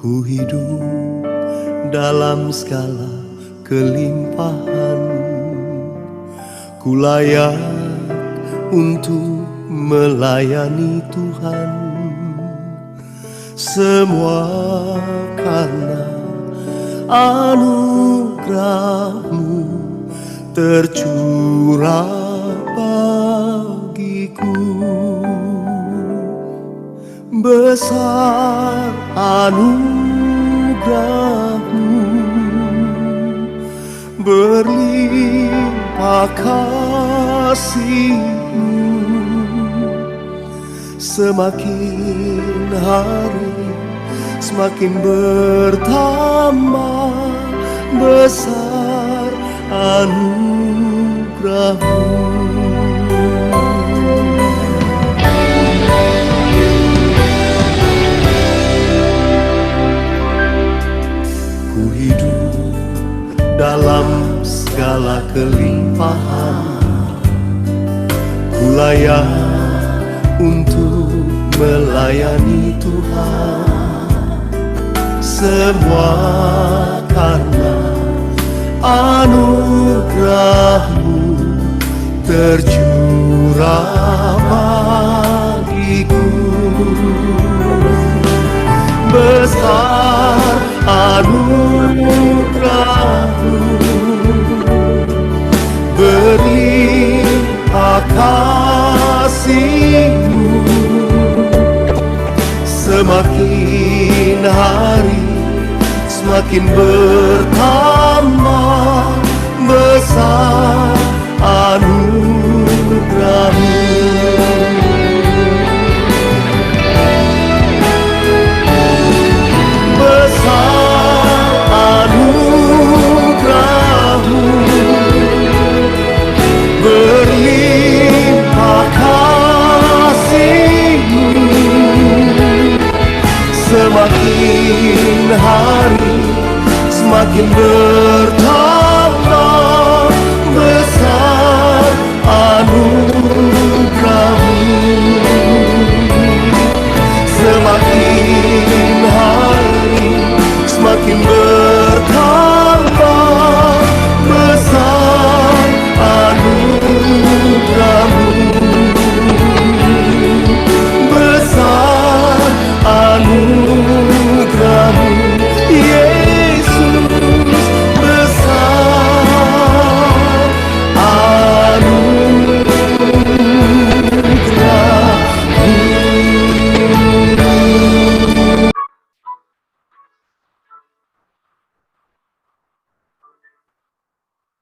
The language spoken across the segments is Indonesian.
Ku hidup dalam segala kelimpahan, ku layak untuk melayani Tuhan. Semua karena anugerah-Mu tercurah bagiku. Besar anugerah-Mu, berlimpah kasih-Mu. Semakin hari semakin bertambah besar anugerah-Mu. Ku hidup dalam segala kelimpahan, ku layak untuk melayani Tuhan. Semua karena anugerah-Mu tercurah bagiku. Besar anugerah-Mu, berlimpah kasih-Mu. Semakin hari semakin bertambah besar anugerah-Mu. Besar anugerah-Mu, berlimpah kasih-Mu. Semakin hari semakin bertambah besar anugerah-Mu. Semakin hari semakin bertambah besar anugerah-Mu. Besar anugerah-Mu, Yesus. Besar anugerah-Mu.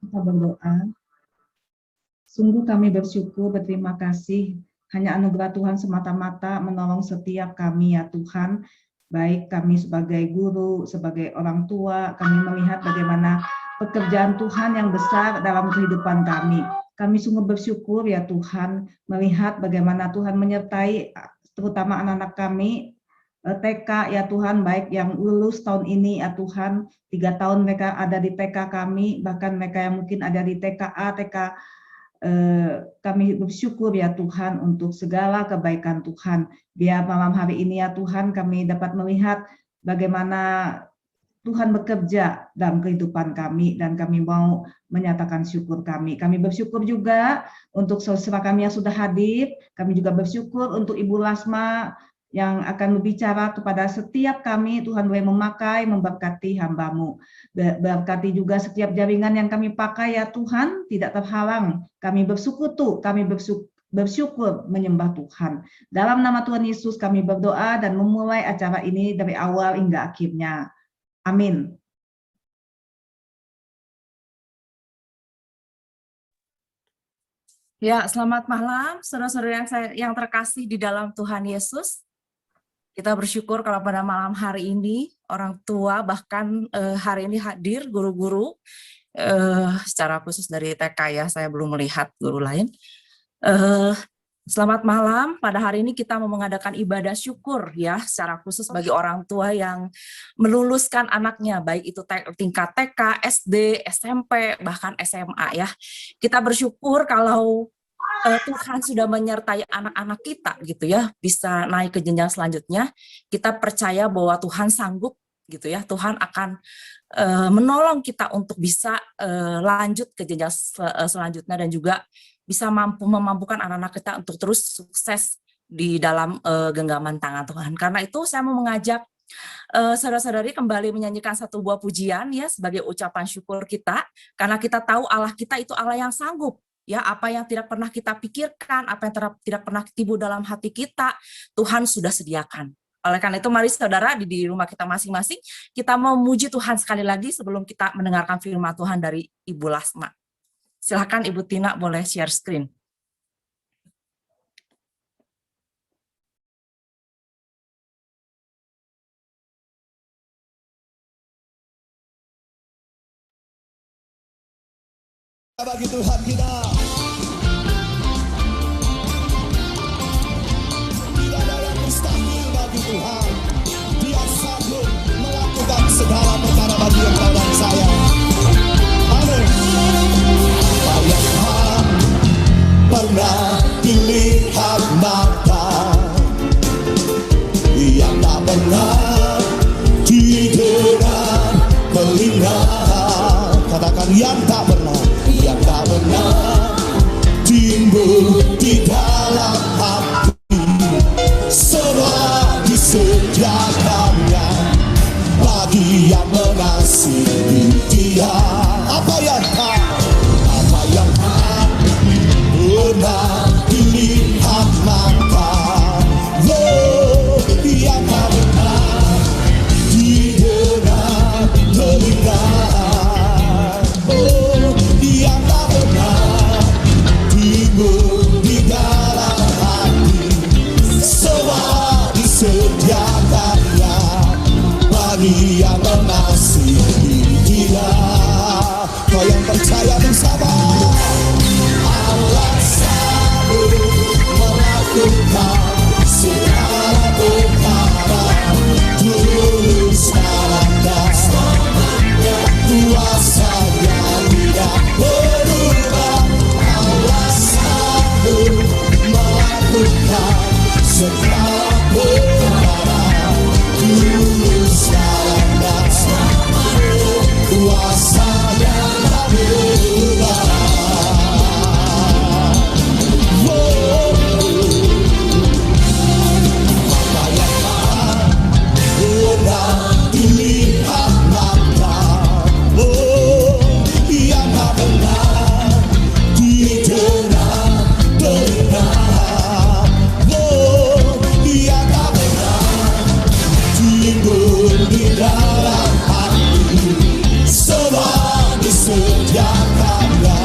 Kita berdoa. Sungguh kami bersyukur, berterima kasih. Hanya anugerah Tuhan semata-mata menolong setiap kami ya Tuhan. Baik kami sebagai guru, sebagai orang tua, kami melihat bagaimana pekerjaan Tuhan yang besar dalam kehidupan kami. Kami sungguh bersyukur ya Tuhan, melihat bagaimana Tuhan menyertai terutama anak-anak kami, TK ya Tuhan, baik yang lulus tahun ini ya Tuhan, 3 tahun mereka ada di TK kami, bahkan mereka yang mungkin ada di TKA, kami bersyukur ya Tuhan untuk segala kebaikan Tuhan. Biar malam hari ini ya Tuhan kami dapat melihat bagaimana Tuhan bekerja dalam kehidupan kami dan kami mau menyatakan syukur kami. Kami bersyukur juga untuk saudara kami yang sudah hadir. Kami juga bersyukur untuk Ibu Lasma yang akan berbicara kepada setiap kami. Tuhan boleh memakai, memberkati hamba-Mu. Berkati juga setiap jaringan yang kami pakai ya Tuhan, tidak terhalang. Kami bersekutu, kami bersyukur menyembah Tuhan. Dalam nama Tuhan Yesus kami berdoa dan memulai acara ini dari awal hingga akhirnya. Amin. Ya, selamat malam saudara-saudara yang terkasih di dalam Tuhan Yesus. Kita bersyukur kalau pada malam hari ini orang tua bahkan hari ini hadir guru-guru secara khusus dari TK ya, saya belum melihat guru lain. Selamat malam, pada hari ini kita mau mengadakan ibadah syukur ya, secara khusus bagi orang tua yang meluluskan anaknya, baik itu tingkat TK, SD, SMP, bahkan SMA ya. Kita bersyukur kalau Tuhan sudah menyertai anak-anak kita gitu ya, bisa naik ke jenjang selanjutnya. Kita percaya bahwa Tuhan sanggup gitu ya. Tuhan akan menolong kita untuk bisa lanjut ke jenjang selanjutnya dan juga bisa memampukan anak-anak kita untuk terus sukses di dalam genggaman tangan Tuhan. Karena itu saya mau mengajak saudara-saudari kembali menyanyikan satu buah pujian ya sebagai ucapan syukur kita, karena kita tahu Allah kita itu Allah yang sanggup. Ya, apa yang tidak pernah kita pikirkan, apa yang tidak pernah timbul dalam hati kita, Tuhan sudah sediakan. Oleh karena itu, mari saudara di rumah kita masing-masing, kita memuji Tuhan sekali lagi sebelum kita mendengarkan firman Tuhan dari Ibu Lasma. Silakan Ibu Tina boleh share screen. Bagi Tuhan kita, tidak ada yang mustahil bagi Tuhan. Dia sanggup melakukan segala perkara bagi engkau dan saya. Amin. Apa yang pernah dilihat mata, yang tak pernah didengar telinga, katakan yang tak pernah timbul di dalam hati, semua disediakannya bagi yang mengasihi Dia. Apa yang tak pernah dilihat mata, yang tak pernah didengar telinga, yang tak pernah timbul di dalam hati, semua disediakannya bagi yang mengasihi Dia. Kau yang percaya bersama, Allah sanggup melakukan segala perkara, dulu sekarang dan selamanya, kuasa-Nya tidak berubah. Allah sanggup melakukan segala perkara, dulu sekarang dan selamanya, kuasa-Nya tak berubah. Apa yang pernah dilihat mata, yang tak pernah didengar telinga, yang tak pernah timbul di dalam hati, semua disediakannya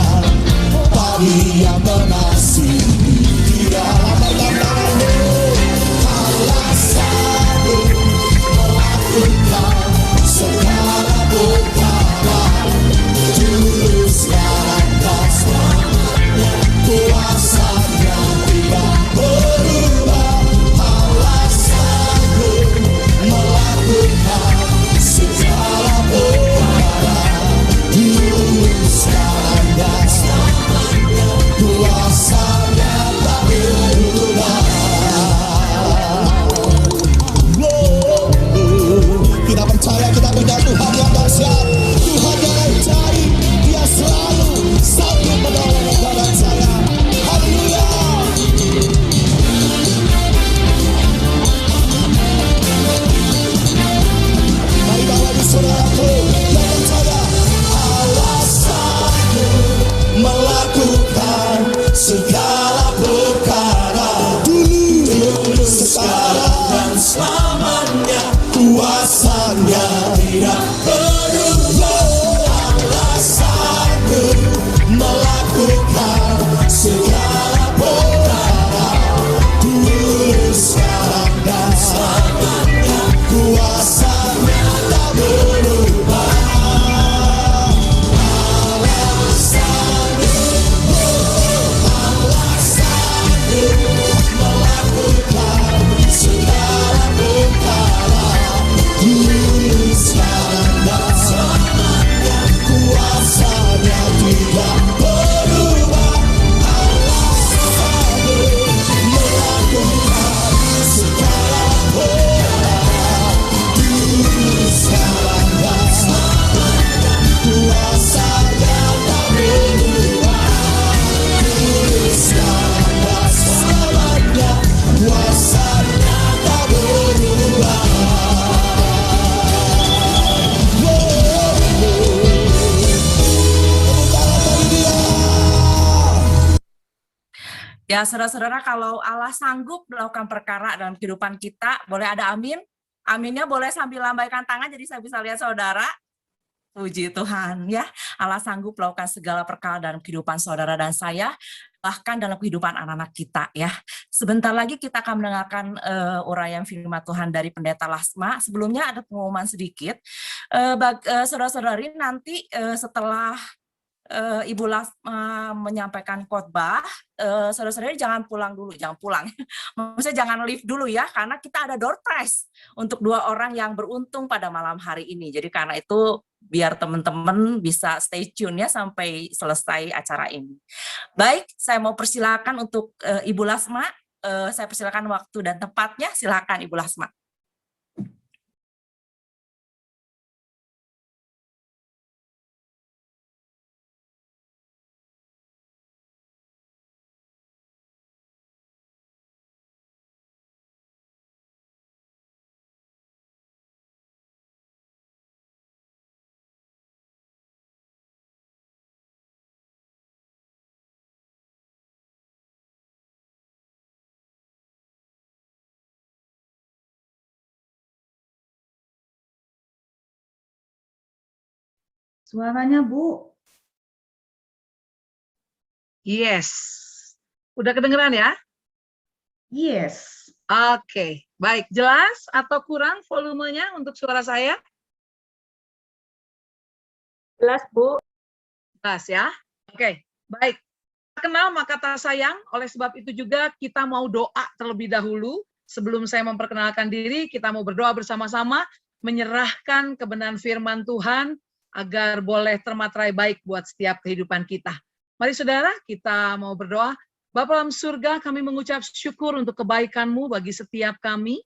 bagi yang mengasihi Dia. Allah sanggup melakukan segala perkara, dulu sekarang dan selamanya, kuasa-Nya tidak berubah. Allah sanggup melakukan segala perkara, dulu sekarang dan selamanya, kuasa-Nya tak berubah. Kita percaya kita punya Tuhan yang dahsyat, Tuhan yang ajaib. Dia selalu sanggup menolong engkau dan saya. Haleluya. Mari bawa di saudaraku yang percaya, Allah sanggup melakukan segala perkara, dulu sekarang dan selamanya, kuasa-Nya tidak berubah. Allah sanggup melakukan segala perkara, dulu sekarang dan selamanya, kuasa-Nya tak berubah. Allah sanggup melakukan segala perkara, dulu sekarang Ya, saudara-saudara, kalau Allah sanggup melakukan perkara dalam kehidupan kita, boleh ada amin? Aminnya boleh sambil lambaikan tangan, jadi saya bisa lihat saudara. Puji Tuhan, ya. Allah sanggup melakukan segala perkara dalam kehidupan saudara dan saya, bahkan dalam kehidupan anak-anak kita, ya. Sebentar lagi kita akan mendengarkan uraian firman Tuhan dari Pendeta Lasma. Sebelumnya ada pengumuman sedikit. Saudara-saudari, nanti setelah Ibu Lasma menyampaikan khotbah, saudara-saudari jangan pulang dulu, jangan pulang. Maksudnya jangan leave dulu ya, karena kita ada door prize untuk 2 orang yang beruntung pada malam hari ini. Jadi karena itu biar teman-teman bisa stay tune ya sampai selesai acara ini. Baik, saya mau persilakan untuk Ibu Lasma. Saya persilakan waktu dan tempatnya. Silakan Ibu Lasma. Suaranya, Bu. Yes. Udah kedengeran ya? Yes. Oke, baik. Jelas atau kurang volumenya untuk suara saya? Jelas, Bu. Jelas ya? Oke, baik. Kenal maka tak sayang, oleh sebab itu juga kita mau doa terlebih dahulu. Sebelum saya memperkenalkan diri, kita mau berdoa bersama-sama, menyerahkan kebenaran firman Tuhan, agar boleh termaterai baik buat setiap kehidupan kita. Mari saudara, kita mau berdoa. Bapa dalam surga, kami mengucap syukur untuk kebaikan-Mu bagi setiap kami.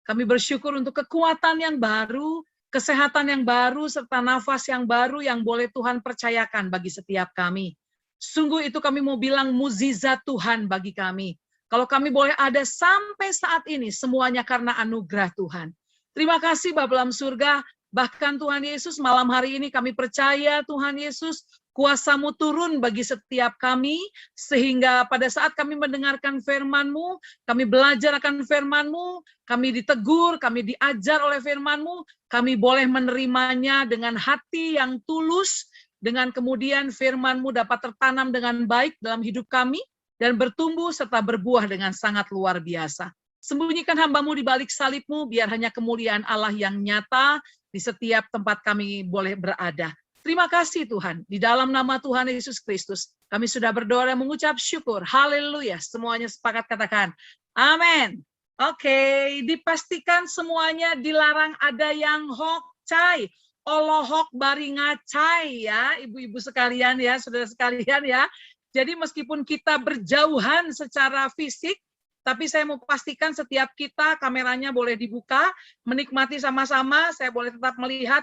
Kami bersyukur untuk kekuatan yang baru, kesehatan yang baru, serta nafas yang baru yang boleh Tuhan percayakan bagi setiap kami. Sungguh itu kami mau bilang mukjizat Tuhan bagi kami. Kalau kami boleh ada sampai saat ini, semuanya karena anugerah Tuhan. Terima kasih Bapa dalam surga, bahkan Tuhan Yesus malam hari ini kami percaya Tuhan Yesus, kuasa-Mu turun bagi setiap kami, sehingga pada saat kami mendengarkan firman-Mu, kami belajar akan firman-Mu, kami ditegur, kami diajar oleh firman-Mu, kami boleh menerimanya dengan hati yang tulus, dengan kemudian firman-Mu dapat tertanam dengan baik dalam hidup kami, dan bertumbuh serta berbuah dengan sangat luar biasa. Sembunyikan hamba-Mu di balik salib-Mu, biar hanya kemuliaan Allah yang nyata di setiap tempat kami boleh berada. Terima kasih Tuhan, di dalam nama Tuhan Yesus Kristus, kami sudah berdoa dan mengucap syukur. Haleluya, semuanya sepakat katakan, amin. Oke, dipastikan semuanya dilarang ada yang hok cai, olohok bari ngacai ya, ibu-ibu sekalian ya, saudara sekalian ya. Jadi meskipun kita berjauhan secara fisik, tapi saya mau pastikan setiap kita kameranya boleh dibuka, menikmati sama-sama, saya boleh tetap melihat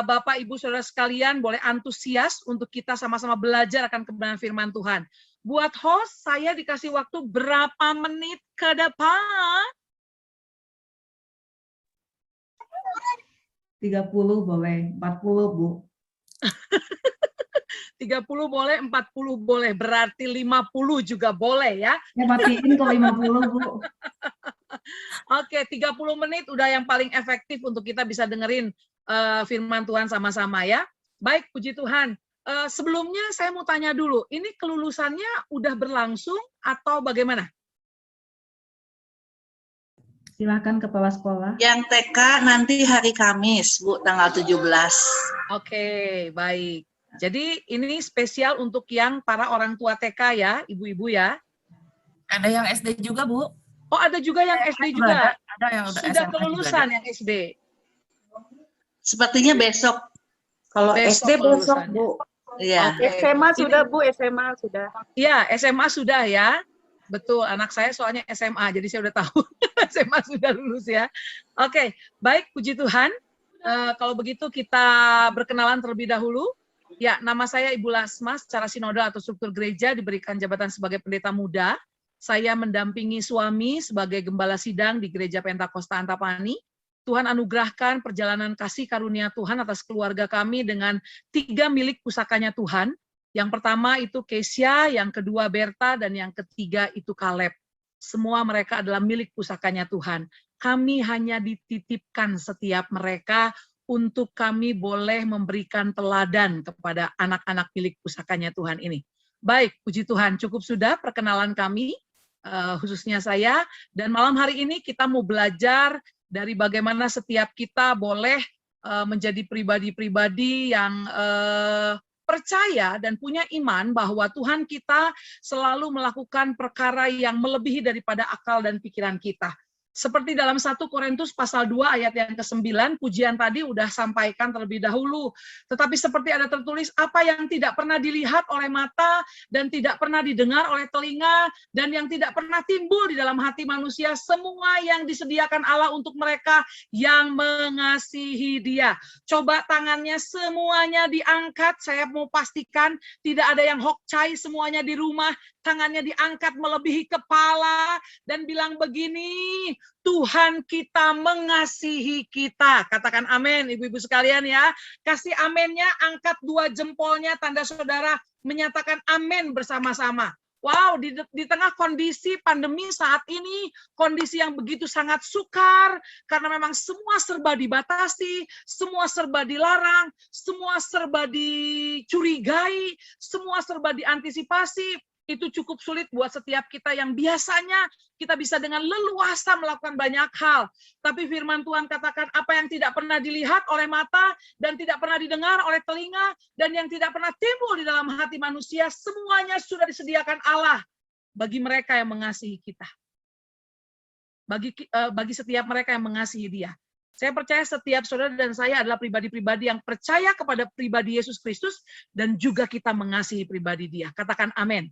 Bapak, Ibu, Saudara sekalian boleh antusias untuk kita sama-sama belajar akan kebenaran firman Tuhan. Buat host, saya dikasih waktu berapa menit ke depan? 30 boleh, 40 Bu. 30 boleh, 40 boleh, berarti 50 juga boleh ya. Ya matiin ke 50 Bu. Oke, 30 menit udah yang paling efektif untuk kita bisa dengerin firman Tuhan sama-sama ya. Baik, puji Tuhan. Sebelumnya saya mau tanya dulu, ini kelulusannya udah berlangsung atau bagaimana? Silakan Kepala Sekolah. Yang TK nanti hari Kamis, Bu, tanggal 17. Oke, baik. Jadi ini spesial untuk yang para orang tua TK ya, ibu-ibu ya. Ada yang SD juga, Bu. Oh, ada juga yang SD juga. Ada yang udah Sudah SMA kelulusan juga. yang SD. Sepertinya besok. Kalau Besok SD besok, kelulusannya. Bu. Iya. Oke. SMA sudah, Ini- Bu, SMA sudah. Iya, SMA sudah ya. Betul, anak saya soalnya SMA, jadi saya udah tahu SMA sudah lulus ya. Oke, baik, puji Tuhan. Kalau begitu kita berkenalan terlebih dahulu. Ya, nama saya Ibu Lasma, secara sinodal atau struktur gereja diberikan jabatan sebagai pendeta muda. Saya mendampingi suami sebagai gembala sidang di Gereja Pentakosta Antapani. Tuhan anugerahkan perjalanan kasih karunia Tuhan atas keluarga kami dengan 3 milik pusakanya Tuhan. Yang pertama itu Kesia, yang kedua Berta, dan yang ketiga itu Kaleb. Semua mereka adalah milik pusakanya Tuhan. Kami hanya dititipkan setiap mereka untuk kami boleh memberikan teladan kepada anak-anak milik pusakanya Tuhan ini. Baik, puji Tuhan, cukup sudah perkenalan kami, khususnya saya. Dan malam hari ini kita mau belajar dari bagaimana setiap kita boleh menjadi pribadi-pribadi yang percaya dan punya iman bahwa Tuhan kita selalu melakukan perkara yang melebihi daripada akal dan pikiran kita. Seperti dalam 1 Korintus pasal 2 ayat yang ke-9, pujian tadi udah sampaikan terlebih dahulu. Tetapi seperti ada tertulis, apa yang tidak pernah dilihat oleh mata, dan tidak pernah didengar oleh telinga, dan yang tidak pernah timbul di dalam hati manusia, semua yang disediakan Allah untuk mereka yang mengasihi Dia. Coba tangannya semuanya diangkat, saya mau pastikan tidak ada yang hokcai, semuanya di rumah, tangannya diangkat melebihi kepala, dan bilang begini, Tuhan kita mengasihi kita. Katakan amin, ibu-ibu sekalian ya. Kasih amennya, angkat 2 jempolnya, tanda saudara menyatakan amin bersama-sama. Wow, di tengah kondisi pandemi saat ini, kondisi yang begitu sangat sukar, karena memang semua serba dibatasi, semua serba dilarang, semua serba dicurigai, semua serba diantisipasi. Itu cukup sulit buat setiap kita yang biasanya kita bisa dengan leluasa melakukan banyak hal. Tapi firman Tuhan katakan apa yang tidak pernah dilihat oleh mata dan tidak pernah didengar oleh telinga dan yang tidak pernah timbul di dalam hati manusia, semuanya sudah disediakan Allah bagi mereka yang mengasihi kita. Bagi setiap mereka yang mengasihi Dia. Saya percaya setiap saudara dan saya adalah pribadi-pribadi yang percaya kepada pribadi Yesus Kristus dan juga kita mengasihi pribadi Dia. Katakan amin.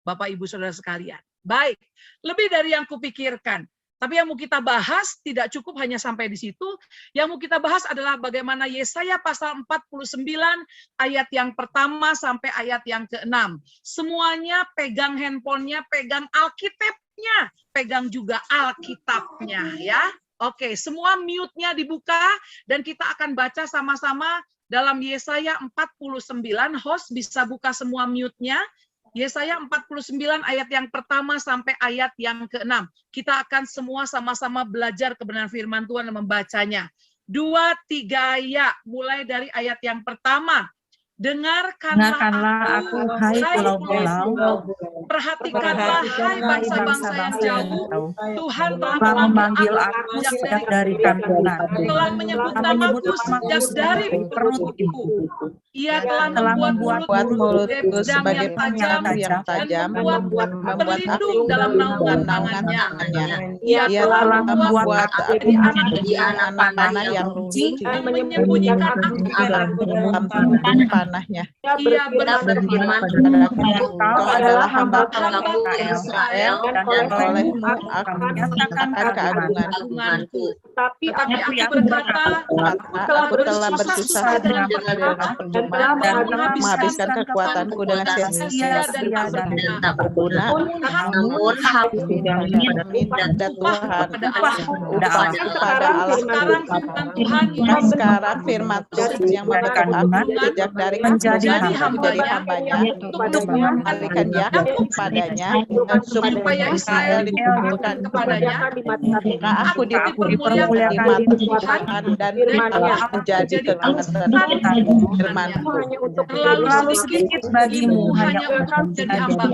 Bapak, Ibu, Saudara sekalian. Baik, lebih dari yang kupikirkan. Tapi yang mau kita bahas tidak cukup hanya sampai di situ. Yang mau kita bahas adalah bagaimana Yesaya pasal 49 ayat yang pertama sampai ayat yang ke-6. Semuanya pegang handphonenya, pegang Alkitabnya, pegang juga Alkitabnya ya. Oke, semua mute-nya dibuka dan kita akan baca sama-sama dalam Yesaya 49. Host bisa buka semua mute-nya. Yesaya 49 ayat yang pertama sampai ayat yang ke-6. Kita akan semua sama-sama belajar kebenaran firman Tuhan dan membacanya. 2, 3 ya, mulai dari ayat yang pertama. Dengarkanlah aku, hai pulau-pulau, perhatikanlah, hai bangsa-bangsa yang jauh, Tuhan telah memanggil aku sejak dari kandungan, telah menyebut namaku sejak dari perutku. Ia telah membuat mulutku sebagai panjang yang tajam, dan membuat pelindung dalam naungan tangannya. Ia telah membuat aku menjadi anak panah yang lucu, dan menyembunyikan aku dalam tanahnya. Ia berfirman, engkau adalah hamba-hambaku Israel, dan olehmu aku menyatakan keagunganku. Tapi aku berkata, aku telah bersusah dengan percuma, dan menghabiskan kekuatanku dengan sia-sia dan tak berguna. Namun aku meminta Tuhan kepada Allah. Sekarang firman Tuhan yang membentuk aku sejak dari menjadi hambanya untuk mengalihkan Yakub padanya dan supaya Israel dikumpulkan kepadanya. Maka aku dipermuliakan di mata Tuhan dan menjadi kebenaran firman. Terlalu sedikit bagimu hanya untuk menjadi hamba,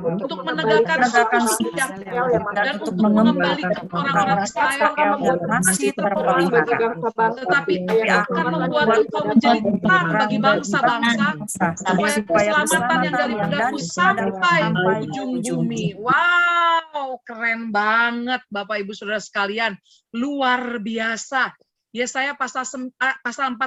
untuk menegakkan suku Yakub dan untuk mengembalikan orang-orang Israel yang masih terpelihara. Tetapi akan membuat engkau menjadi terang bagi bangsa-bangsa, supaya keselamatan yang daripadaku sampai ujung bumi. Wow, keren banget Bapak Ibu Saudara sekalian, luar biasa. Yesaya pasal 49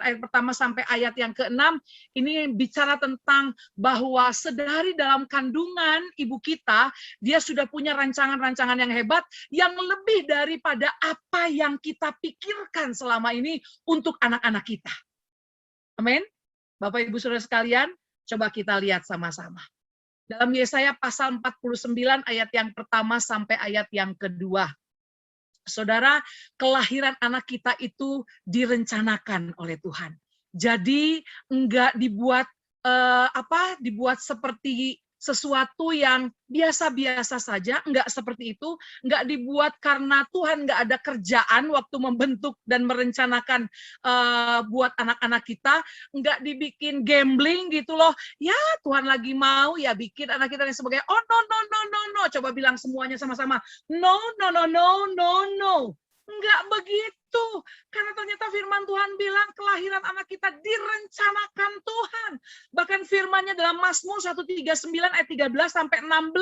ayat pertama sampai ayat yang ke-6 ini bicara tentang bahwa sedari dalam kandungan ibu kita, dia sudah punya rancangan-rancangan yang hebat yang lebih daripada apa yang kita pikirkan selama ini untuk anak-anak kita. Amin. Bapak Ibu Saudara sekalian, coba kita lihat sama-sama. Dalam Yesaya pasal 49 ayat yang pertama sampai ayat yang kedua. Saudara, kelahiran anak kita itu direncanakan oleh Tuhan. Jadi enggak dibuat dibuat seperti sesuatu yang biasa-biasa saja, enggak seperti itu, enggak dibuat karena Tuhan enggak ada kerjaan waktu membentuk dan merencanakan buat anak-anak kita, enggak dibikin gambling gitu loh. Ya Tuhan lagi mau ya bikin anak kita dan sebagainya. Oh no no no no no, coba bilang semuanya sama-sama. No no no no no no. Enggak begitu. Karena ternyata firman Tuhan bilang kelahiran anak kita direncanakan Tuhan. Bahkan firman-Nya dalam Mazmur 139 ayat 13 sampai 16,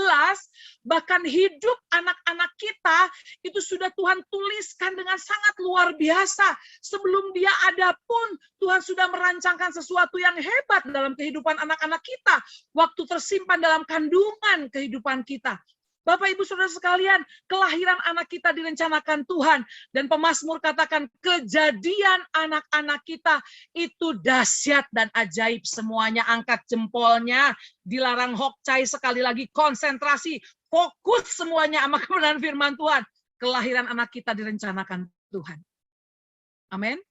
bahkan hidup anak-anak kita itu sudah Tuhan tuliskan dengan sangat luar biasa. Sebelum dia ada pun Tuhan sudah merancangkan sesuatu yang hebat dalam kehidupan anak-anak kita. Waktu tersimpan dalam kandungan kehidupan kita. Bapak Ibu Saudara sekalian, kelahiran anak kita direncanakan Tuhan. Dan pemazmur katakan kejadian anak-anak kita itu dahsyat dan ajaib semuanya. Angkat jempolnya, dilarang hokcai, sekali lagi konsentrasi, fokus semuanya sama kebenaran firman Tuhan. Kelahiran anak kita direncanakan Tuhan. Amin.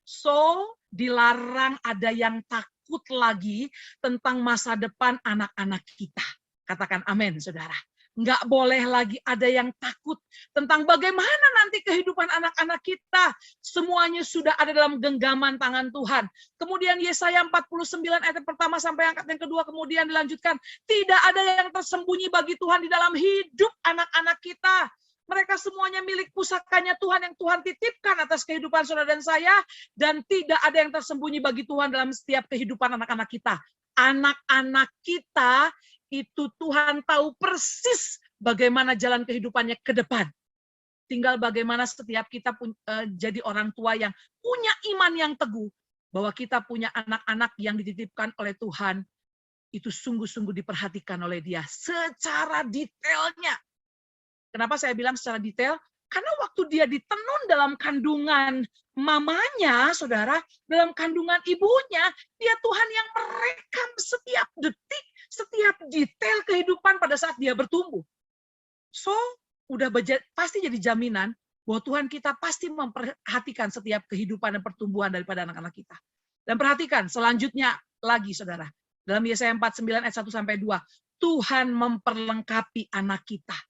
So, dilarang ada yang takut lagi tentang masa depan anak-anak kita. Katakan amin, saudara. Nggak boleh lagi ada yang takut tentang bagaimana nanti kehidupan anak-anak kita. Semuanya sudah ada dalam genggaman tangan Tuhan. Kemudian Yesaya 49 ayat pertama sampai ayat yang kedua kemudian dilanjutkan. Tidak ada yang tersembunyi bagi Tuhan di dalam hidup anak-anak kita. Mereka semuanya milik pusakanya Tuhan yang Tuhan titipkan atas kehidupan saudara dan saya. Dan tidak ada yang tersembunyi bagi Tuhan dalam setiap kehidupan anak-anak kita. Anak-anak kita itu Tuhan tahu persis bagaimana jalan kehidupannya ke depan. Tinggal bagaimana setiap kita jadi orang tua yang punya iman yang teguh. Bahwa kita punya anak-anak yang dititipkan oleh Tuhan. Itu sungguh-sungguh diperhatikan oleh Dia secara detailnya. Kenapa saya bilang secara detail? Karena waktu dia ditenun dalam kandungan mamanya, saudara, dalam kandungan ibunya, dia Tuhan yang merekam setiap detik, setiap detail kehidupan pada saat dia bertumbuh. So, pasti jadi jaminan bahwa Tuhan kita pasti memperhatikan setiap kehidupan dan pertumbuhan daripada anak-anak kita. Dan perhatikan, selanjutnya lagi, saudara. Dalam Yesaya 49 ayat 1-2, Tuhan memperlengkapi anak kita.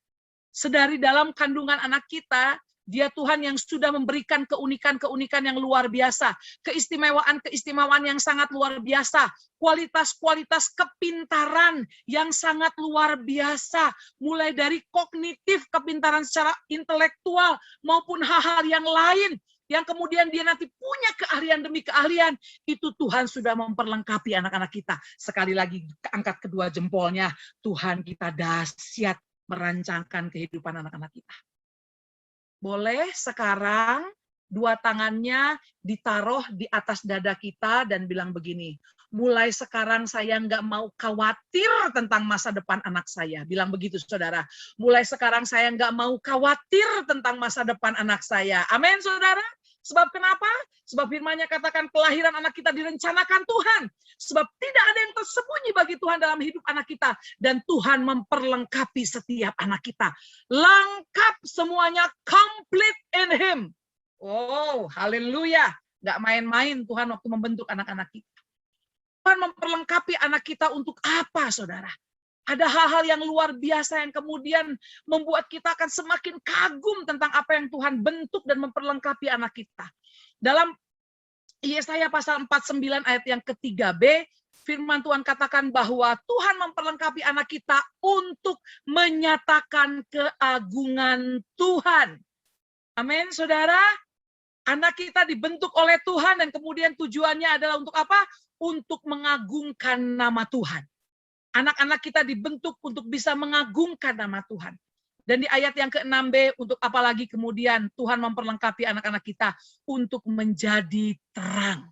Sedari dalam kandungan anak kita, Dia Tuhan yang sudah memberikan keunikan-keunikan yang luar biasa. Keistimewaan-keistimewaan yang sangat luar biasa. Kualitas-kualitas kepintaran yang sangat luar biasa. Mulai dari kognitif, kepintaran secara intelektual, maupun hal-hal yang lain. Yang kemudian dia nanti punya keahlian demi keahlian. Itu Tuhan sudah memperlengkapi anak-anak kita. Sekali lagi, angkat kedua jempolnya. Tuhan kita dahsyat merancangkan kehidupan anak-anak kita. Boleh sekarang dua tangannya ditaruh di atas dada kita dan bilang begini, mulai sekarang saya nggak mau khawatir tentang masa depan anak saya. Bilang begitu saudara. Mulai sekarang saya nggak mau khawatir tentang masa depan anak saya. Amin saudara. Sebab kenapa? Sebab firman-Nya katakan kelahiran anak kita direncanakan Tuhan. Sebab tidak ada yang tersembunyi bagi Tuhan dalam hidup anak kita. Dan Tuhan memperlengkapi setiap anak kita. Lengkap semuanya, complete in Him. Oh, haleluya. Nggak main-main Tuhan waktu membentuk anak-anak kita. Tuhan memperlengkapi anak kita untuk apa, saudara? Ada hal-hal yang luar biasa yang kemudian membuat kita akan semakin kagum tentang apa yang Tuhan bentuk dan memperlengkapi anak kita. Dalam Yesaya pasal 49 ayat yang ke-3b, firman Tuhan katakan bahwa Tuhan memperlengkapi anak kita untuk menyatakan keagungan Tuhan. Amin, saudara. Anak kita dibentuk oleh Tuhan dan kemudian tujuannya adalah untuk apa? Untuk mengagungkan nama Tuhan. Anak-anak kita dibentuk untuk bisa mengagungkan nama Tuhan. Dan di ayat yang ke-6b, untuk apalagi kemudian Tuhan memperlengkapi anak-anak kita untuk menjadi terang.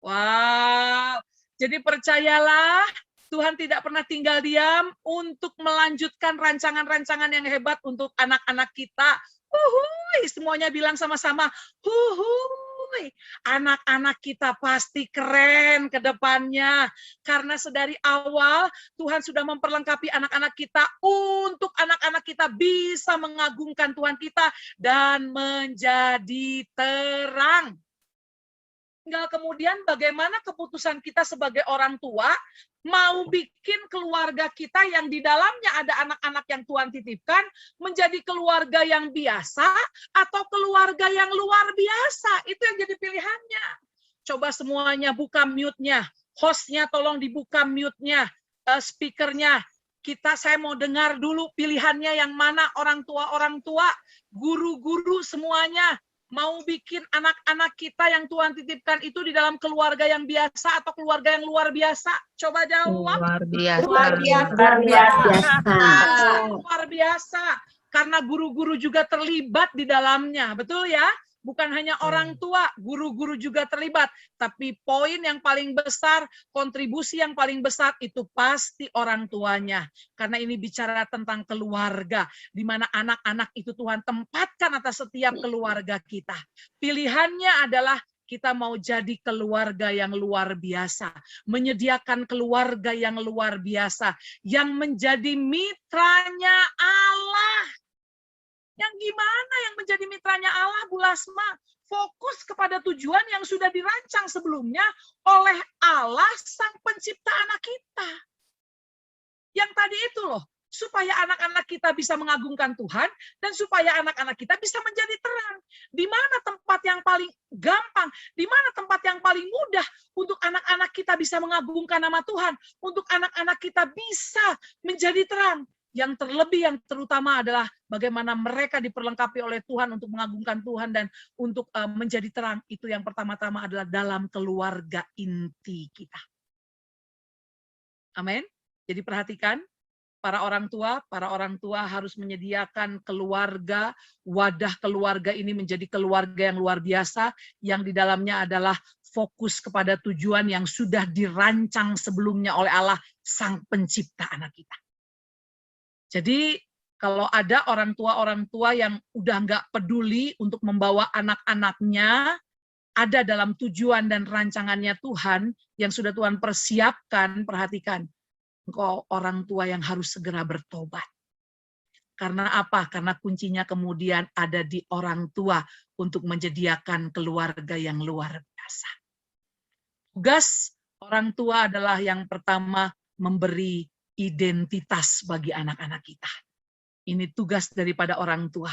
Wow. Jadi percayalah, Tuhan tidak pernah tinggal diam untuk melanjutkan rancangan-rancangan yang hebat untuk anak-anak kita. Huhuy, semuanya bilang sama-sama, huhuy. Anak-anak kita pasti keren ke depannya. Karena sedari awal Tuhan sudah memperlengkapi anak-anak kita untuk anak-anak kita bisa mengagungkan Tuhan kita dan menjadi terang. Tinggal kemudian bagaimana keputusan kita sebagai orang tua mau bikin keluarga kita yang di dalamnya ada anak-anak yang Tuhan titipkan menjadi keluarga yang biasa atau keluarga yang luar biasa. Itu yang jadi pilihannya. Coba semuanya buka mute-nya. Host-nya tolong dibuka mute-nya. Speaker-nya. Saya mau dengar dulu pilihannya yang mana, orang tua, guru-guru semuanya. Mau bikin anak-anak kita yang Tuhan titipkan itu di dalam keluarga yang biasa atau keluarga yang luar biasa? Coba jawab. Luar biasa. Luar biasa. Luar biasa. Karena guru-guru juga terlibat di dalamnya. Betul ya? Bukan hanya orang tua, guru-guru juga terlibat. Tapi poin yang paling besar, kontribusi yang paling besar itu pasti orang tuanya. Karena ini bicara tentang keluarga, di mana anak-anak itu Tuhan tempatkan atas setiap keluarga kita. Pilihannya adalah kita mau jadi keluarga yang luar biasa, menyediakan keluarga yang luar biasa, yang menjadi mitranya Allah. Yang gimana yang menjadi mitranya Allah, Bu Lasma? Fokus kepada tujuan yang sudah dirancang sebelumnya oleh Allah Sang Pencipta anak kita. Yang tadi itu loh, supaya anak-anak kita bisa mengagungkan Tuhan dan supaya anak-anak kita bisa menjadi terang. Di mana tempat yang paling gampang, di mana tempat yang paling mudah untuk anak-anak kita bisa mengagungkan nama Tuhan, untuk anak-anak kita bisa menjadi terang. Yang terlebih, yang terutama adalah bagaimana mereka diperlengkapi oleh Tuhan untuk mengagungkan Tuhan dan untuk menjadi terang. Itu yang pertama-tama adalah dalam keluarga inti kita. Amin. Jadi perhatikan, para orang tua harus menyediakan keluarga, wadah keluarga ini menjadi keluarga yang luar biasa, yang di dalamnya adalah fokus kepada tujuan yang sudah dirancang sebelumnya oleh Allah, Sang Pencipta anak kita. Jadi kalau ada orang tua yang udah nggak peduli untuk membawa anak-anaknya ada dalam tujuan dan rancangannya Tuhan yang sudah Tuhan persiapkan, perhatikan, engkau orang tua yang harus segera bertobat. Karena apa? Karena kuncinya kemudian ada di orang tua untuk menyediakan keluarga yang luar biasa. Tugas orang tua adalah yang pertama memberi identitas bagi anak-anak kita. Ini tugas daripada orang tua.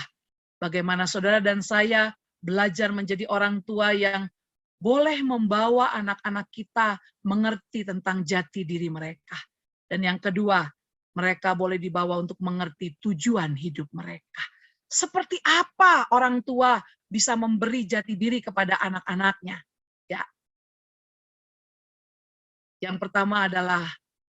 Bagaimana saudara dan saya belajar menjadi orang tua yang boleh membawa anak-anak kita mengerti tentang jati diri mereka. Dan yang kedua, mereka boleh dibawa untuk mengerti tujuan hidup mereka. Seperti apa orang tua bisa memberi jati diri kepada anak-anaknya? Ya. Yang pertama adalah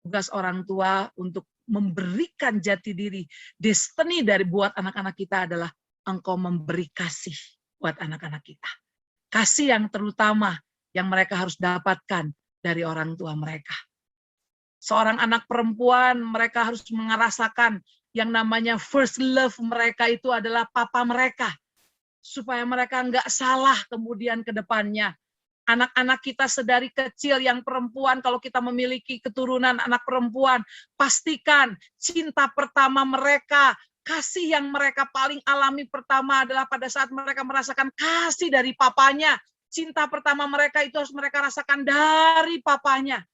tugas orang tua untuk memberikan jati diri. Destiny dari buat anak-anak kita adalah engkau memberi kasih buat anak-anak kita. Kasih yang terutama yang mereka harus dapatkan dari orang tua mereka. Seorang anak perempuan, mereka harus merasakan yang namanya first love mereka itu adalah papa mereka. Supaya mereka nggak salah kemudian ke depannya. Anak-anak kita sedari kecil yang perempuan, kalau kita memiliki keturunan anak perempuan, pastikan cinta pertama mereka, kasih yang mereka paling alami pertama adalah pada saat mereka merasakan kasih dari papanya. Cinta pertama mereka itu harus mereka rasakan dari papanya.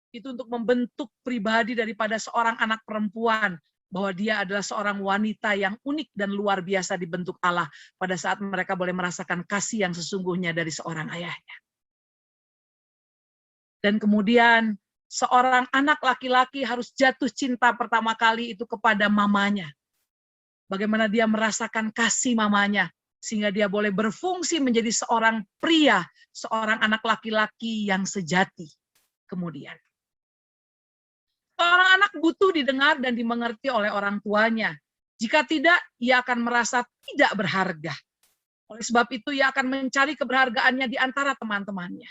Itu untuk membentuk pribadi daripada seorang anak perempuan, bahwa dia adalah seorang wanita yang unik dan luar biasa dibentuk Allah pada saat mereka boleh merasakan kasih yang sesungguhnya dari seorang ayahnya. Dan kemudian seorang anak laki-laki harus jatuh cinta pertama kali itu kepada mamanya. Bagaimana dia merasakan kasih mamanya, sehingga dia boleh berfungsi menjadi seorang pria, seorang anak laki-laki yang sejati. Kemudian seorang anak butuh didengar dan dimengerti oleh orang tuanya. Jika tidak, ia akan merasa tidak berharga. Oleh sebab itu, ia akan mencari keberhargaannya di antara teman-temannya.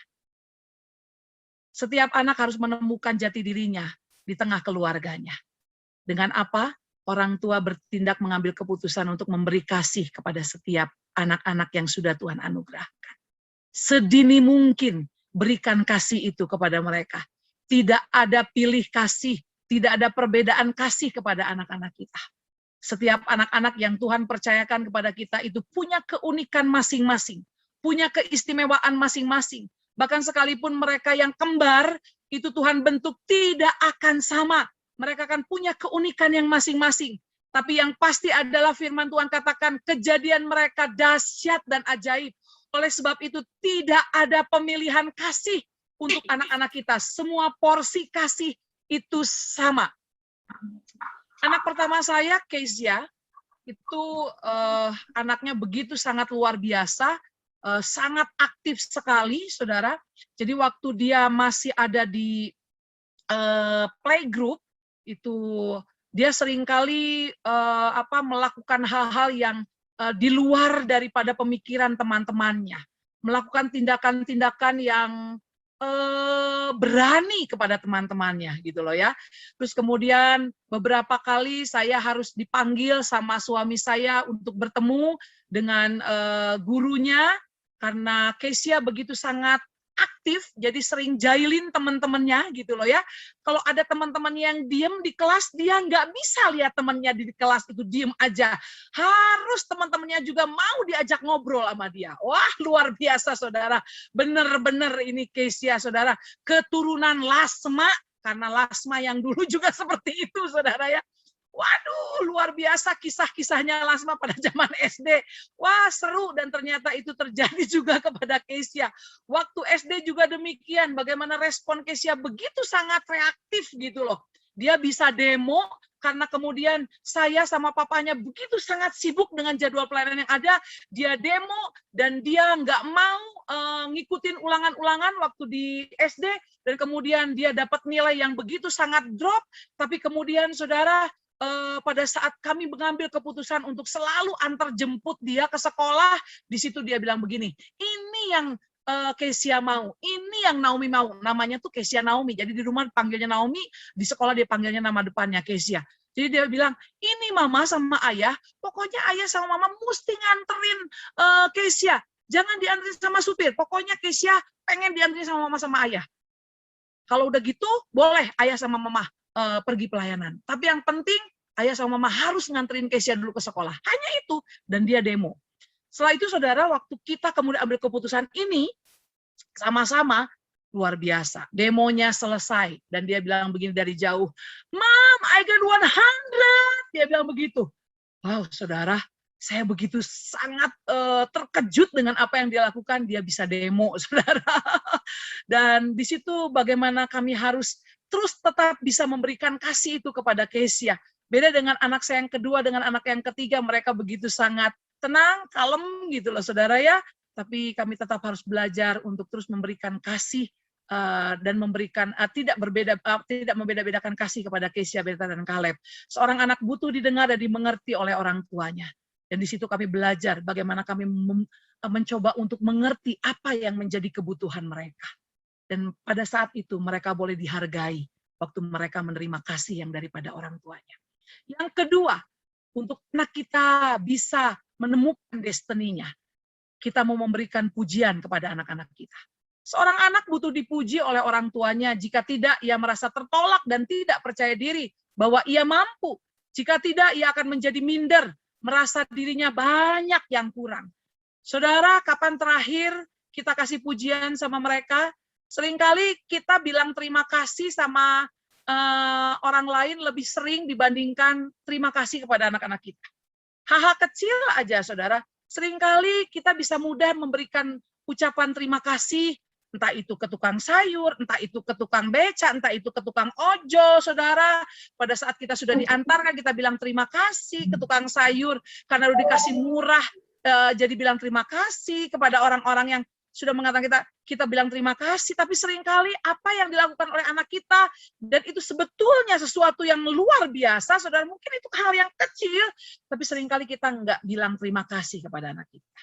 Setiap anak harus menemukan jati dirinya di tengah keluarganya. Dengan apa? Orang tua bertindak mengambil keputusan untuk memberi kasih kepada setiap anak-anak yang sudah Tuhan anugerahkan. Sedini mungkin berikan kasih itu kepada mereka. Tidak ada pilih kasih, tidak ada perbedaan kasih kepada anak-anak kita. Setiap anak-anak yang Tuhan percayakan kepada kita itu punya keunikan masing-masing. punya keistimewaan masing-masing. Bahkan sekalipun mereka yang kembar, itu Tuhan bentuk tidak akan sama. Mereka akan punya keunikan yang masing-masing. Tapi yang pasti adalah firman Tuhan katakan, kejadian mereka dahsyat dan ajaib. Oleh sebab itu tidak ada pemilihan kasih untuk anak-anak kita. Semua porsi kasih itu sama. Anak pertama saya, Kezia, itu anaknya begitu sangat luar biasa, sangat aktif sekali, saudara. Jadi waktu dia masih ada di playgroup, itu dia seringkali melakukan hal-hal yang di luar daripada pemikiran teman-temannya, melakukan tindakan-tindakan yang berani kepada teman-temannya gitu loh ya. Terus kemudian beberapa kali saya harus dipanggil sama suami saya untuk bertemu dengan gurunya karena Kezia begitu sangat aktif, jadi sering jailin teman-temannya gitu loh ya. Kalau ada teman-teman yang diem di kelas, dia nggak bisa lihat temannya di kelas itu diem aja. Harus teman-temannya juga mau diajak ngobrol sama dia. Wah, luar biasa, saudara. Bener-bener ini Kezia, saudara. Keturunan Lasma, karena Lasma yang dulu juga seperti itu, saudara ya. Waduh, luar biasa kisah-kisahnya Lasma pada zaman SD. Wah, seru, dan ternyata itu terjadi juga kepada Kezia. Waktu SD juga demikian, bagaimana respon Kezia begitu sangat reaktif gitu loh. Dia bisa demo karena kemudian saya sama papanya begitu sangat sibuk dengan jadwal pelayanan yang ada, dia demo dan dia nggak mau ngikutin ulangan-ulangan waktu di SD, dan kemudian dia dapat nilai yang begitu sangat drop, tapi kemudian saudara, pada saat kami mengambil keputusan untuk selalu antar jemput dia ke sekolah, di situ dia bilang begini, ini yang Kezia mau, ini yang Naomi mau, namanya tuh Kezia Naomi, jadi di rumah panggilnya Naomi, di sekolah dia panggilnya nama depannya Kezia. Jadi dia bilang, ini mama sama ayah, pokoknya ayah sama mama mesti nganterin Kezia, jangan dianterin sama supir, pokoknya Kezia pengen dianterin sama mama sama ayah. Kalau udah gitu, boleh ayah sama mama pergi pelayanan. Tapi yang penting, ayah sama mama harus nganterin Kezia dulu ke sekolah. Hanya itu. Dan dia demo. Setelah itu, saudara, waktu kita kemudian ambil keputusan ini, sama-sama, luar biasa. Demonya selesai. Dan dia bilang begini dari jauh, Mom, I got 100. Dia bilang begitu. Wow, saudara, saya begitu sangat terkejut dengan apa yang dia lakukan. Dia bisa demo, saudara. Dan di situ bagaimana kami harus terus tetap bisa memberikan kasih itu kepada Kezia. Beda dengan anak saya yang kedua, dengan anak yang ketiga, mereka begitu sangat tenang, kalem gitu loh saudara ya. Tapi kami tetap harus belajar untuk terus memberikan kasih dan memberikan tidak membeda-bedakan kasih kepada Kezia, Berta, dan Kaleb. Seorang anak butuh didengar dan dimengerti oleh orang tuanya. Dan di situ kami belajar bagaimana kami mencoba untuk mengerti apa yang menjadi kebutuhan mereka. Dan pada saat itu mereka boleh dihargai waktu mereka menerima kasih yang daripada orang tuanya. Yang kedua, untuk anak kita bisa menemukan destininya, kita mau memberikan pujian kepada anak-anak kita. Seorang anak butuh dipuji oleh orang tuanya, jika tidak ia merasa tertolak dan tidak percaya diri bahwa ia mampu. Jika tidak ia akan menjadi minder, merasa dirinya banyak yang kurang. Saudara, kapan terakhir kita kasih pujian sama mereka? Seringkali kita bilang terima kasih sama orang lain lebih sering dibandingkan terima kasih kepada anak-anak kita. Hal-hal kecil aja, saudara. Seringkali kita bisa mudah memberikan ucapan terima kasih, entah itu ke tukang sayur, entah itu ke tukang beca, entah itu ke tukang ojol, saudara. Pada saat kita sudah diantarkan, kita bilang terima kasih ke tukang sayur, karena udah dikasih murah, jadi bilang terima kasih kepada orang-orang yang sudah mengatakan kita bilang terima kasih, tapi seringkali apa yang dilakukan oleh anak kita, dan itu sebetulnya sesuatu yang luar biasa, saudara, mungkin itu hal yang kecil, tapi seringkali kita nggak bilang terima kasih kepada anak kita.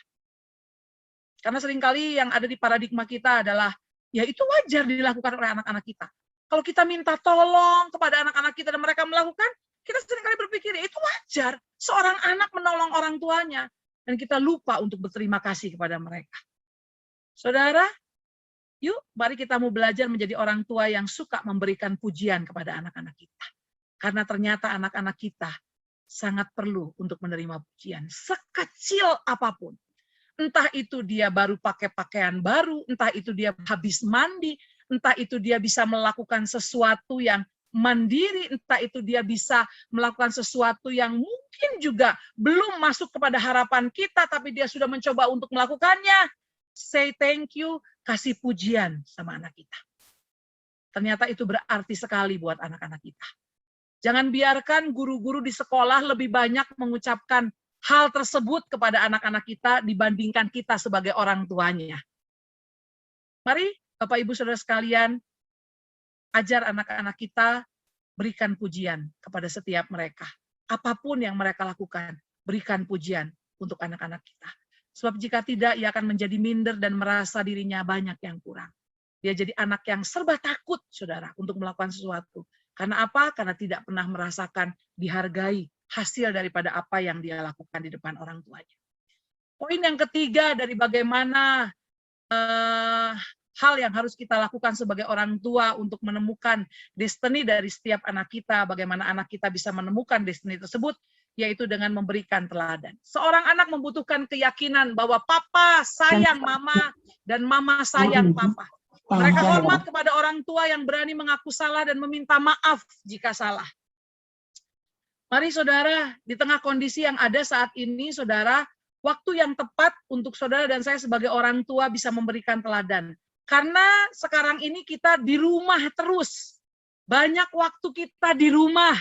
Karena seringkali yang ada di paradigma kita adalah, ya itu wajar dilakukan oleh anak-anak kita. Kalau kita minta tolong kepada anak-anak kita dan mereka melakukan, kita seringkali berpikir, ya itu wajar, seorang anak menolong orang tuanya, dan kita lupa untuk berterima kasih kepada mereka. Saudara, yuk mari kita mau belajar menjadi orang tua yang suka memberikan pujian kepada anak-anak kita. Karena ternyata anak-anak kita sangat perlu untuk menerima pujian, sekecil apapun. Entah itu dia baru pakai pakaian baru, entah itu dia habis mandi, entah itu dia bisa melakukan sesuatu yang mandiri, entah itu dia bisa melakukan sesuatu yang mungkin juga belum masuk kepada harapan kita, tapi dia sudah mencoba untuk melakukannya. Say thank you, kasih pujian sama anak kita. Ternyata itu berarti sekali buat anak-anak kita. Jangan biarkan guru-guru di sekolah lebih banyak mengucapkan hal tersebut kepada anak-anak kita dibandingkan kita sebagai orang tuanya. Mari Bapak Ibu Saudara sekalian, ajar anak-anak kita, berikan pujian kepada setiap mereka. Apapun yang mereka lakukan, berikan pujian untuk anak-anak kita. Sebab jika tidak, ia akan menjadi minder dan merasa dirinya banyak yang kurang. Dia jadi anak yang serba takut, saudara, untuk melakukan sesuatu. Karena apa? Karena tidak pernah merasakan dihargai hasil daripada apa yang dia lakukan di depan orang tuanya. Poin yang ketiga dari bagaimana hal yang harus kita lakukan sebagai orang tua untuk menemukan destiny dari setiap anak kita, bagaimana anak kita bisa menemukan destiny tersebut, yaitu dengan memberikan teladan. Seorang anak membutuhkan keyakinan bahwa papa sayang mama dan mama sayang papa. Mereka hormat kepada orang tua yang berani mengaku salah dan meminta maaf jika salah. Mari saudara, di tengah kondisi yang ada saat ini, saudara, waktu yang tepat untuk saudara dan saya sebagai orang tua bisa memberikan teladan. Karena sekarang ini kita di rumah terus. Banyak waktu kita di rumah.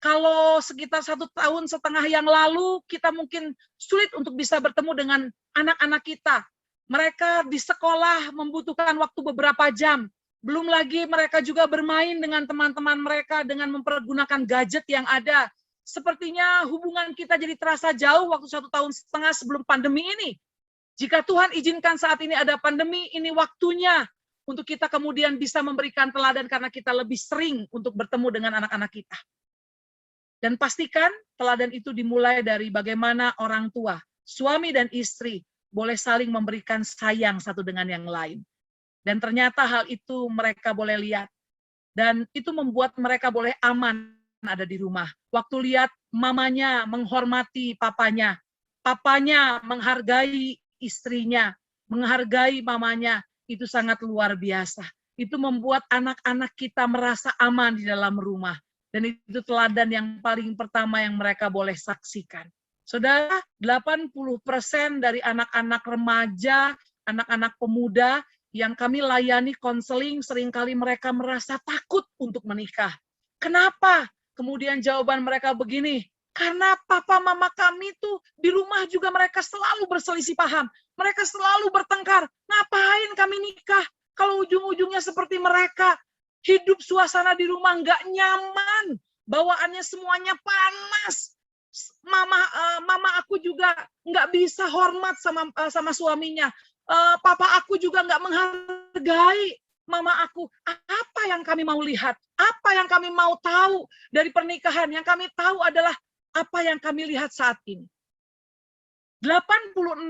Kalau sekitar 1,5 tahun yang lalu, kita mungkin sulit untuk bisa bertemu dengan anak-anak kita. Mereka di sekolah membutuhkan waktu beberapa jam. Belum lagi mereka juga bermain dengan teman-teman mereka dengan mempergunakan gadget yang ada. Sepertinya hubungan kita jadi terasa jauh waktu 1,5 tahun sebelum pandemi ini. Jika Tuhan izinkan saat ini ada pandemi, ini waktunya untuk kita kemudian bisa memberikan teladan karena kita lebih sering untuk bertemu dengan anak-anak kita. Dan pastikan teladan itu dimulai dari bagaimana orang tua, suami dan istri, boleh saling memberikan sayang satu dengan yang lain. Dan ternyata hal itu mereka boleh lihat. Dan itu membuat mereka boleh aman ada di rumah. Waktu lihat mamanya menghormati papanya, papanya menghargai istrinya, menghargai mamanya, itu sangat luar biasa. Itu membuat anak-anak kita merasa aman di dalam rumah. Dan itu teladan yang paling pertama yang mereka boleh saksikan. Saudara, 80% dari anak-anak remaja, anak-anak pemuda yang kami layani konseling, seringkali mereka merasa takut untuk menikah. Kenapa? Kemudian jawaban mereka begini, karena papa mama kami tuh di rumah juga mereka selalu berselisih paham. Mereka selalu bertengkar. Ngapain kami nikah? Kalau ujung-ujungnya seperti mereka. Hidup suasana di rumah nggak nyaman. Bawaannya semuanya panas. Mama aku juga nggak bisa hormat sama suaminya. Papa aku juga nggak menghargai mama aku. Apa yang kami mau lihat? Apa yang kami mau tahu dari pernikahan? Yang kami tahu adalah apa yang kami lihat saat ini. 86%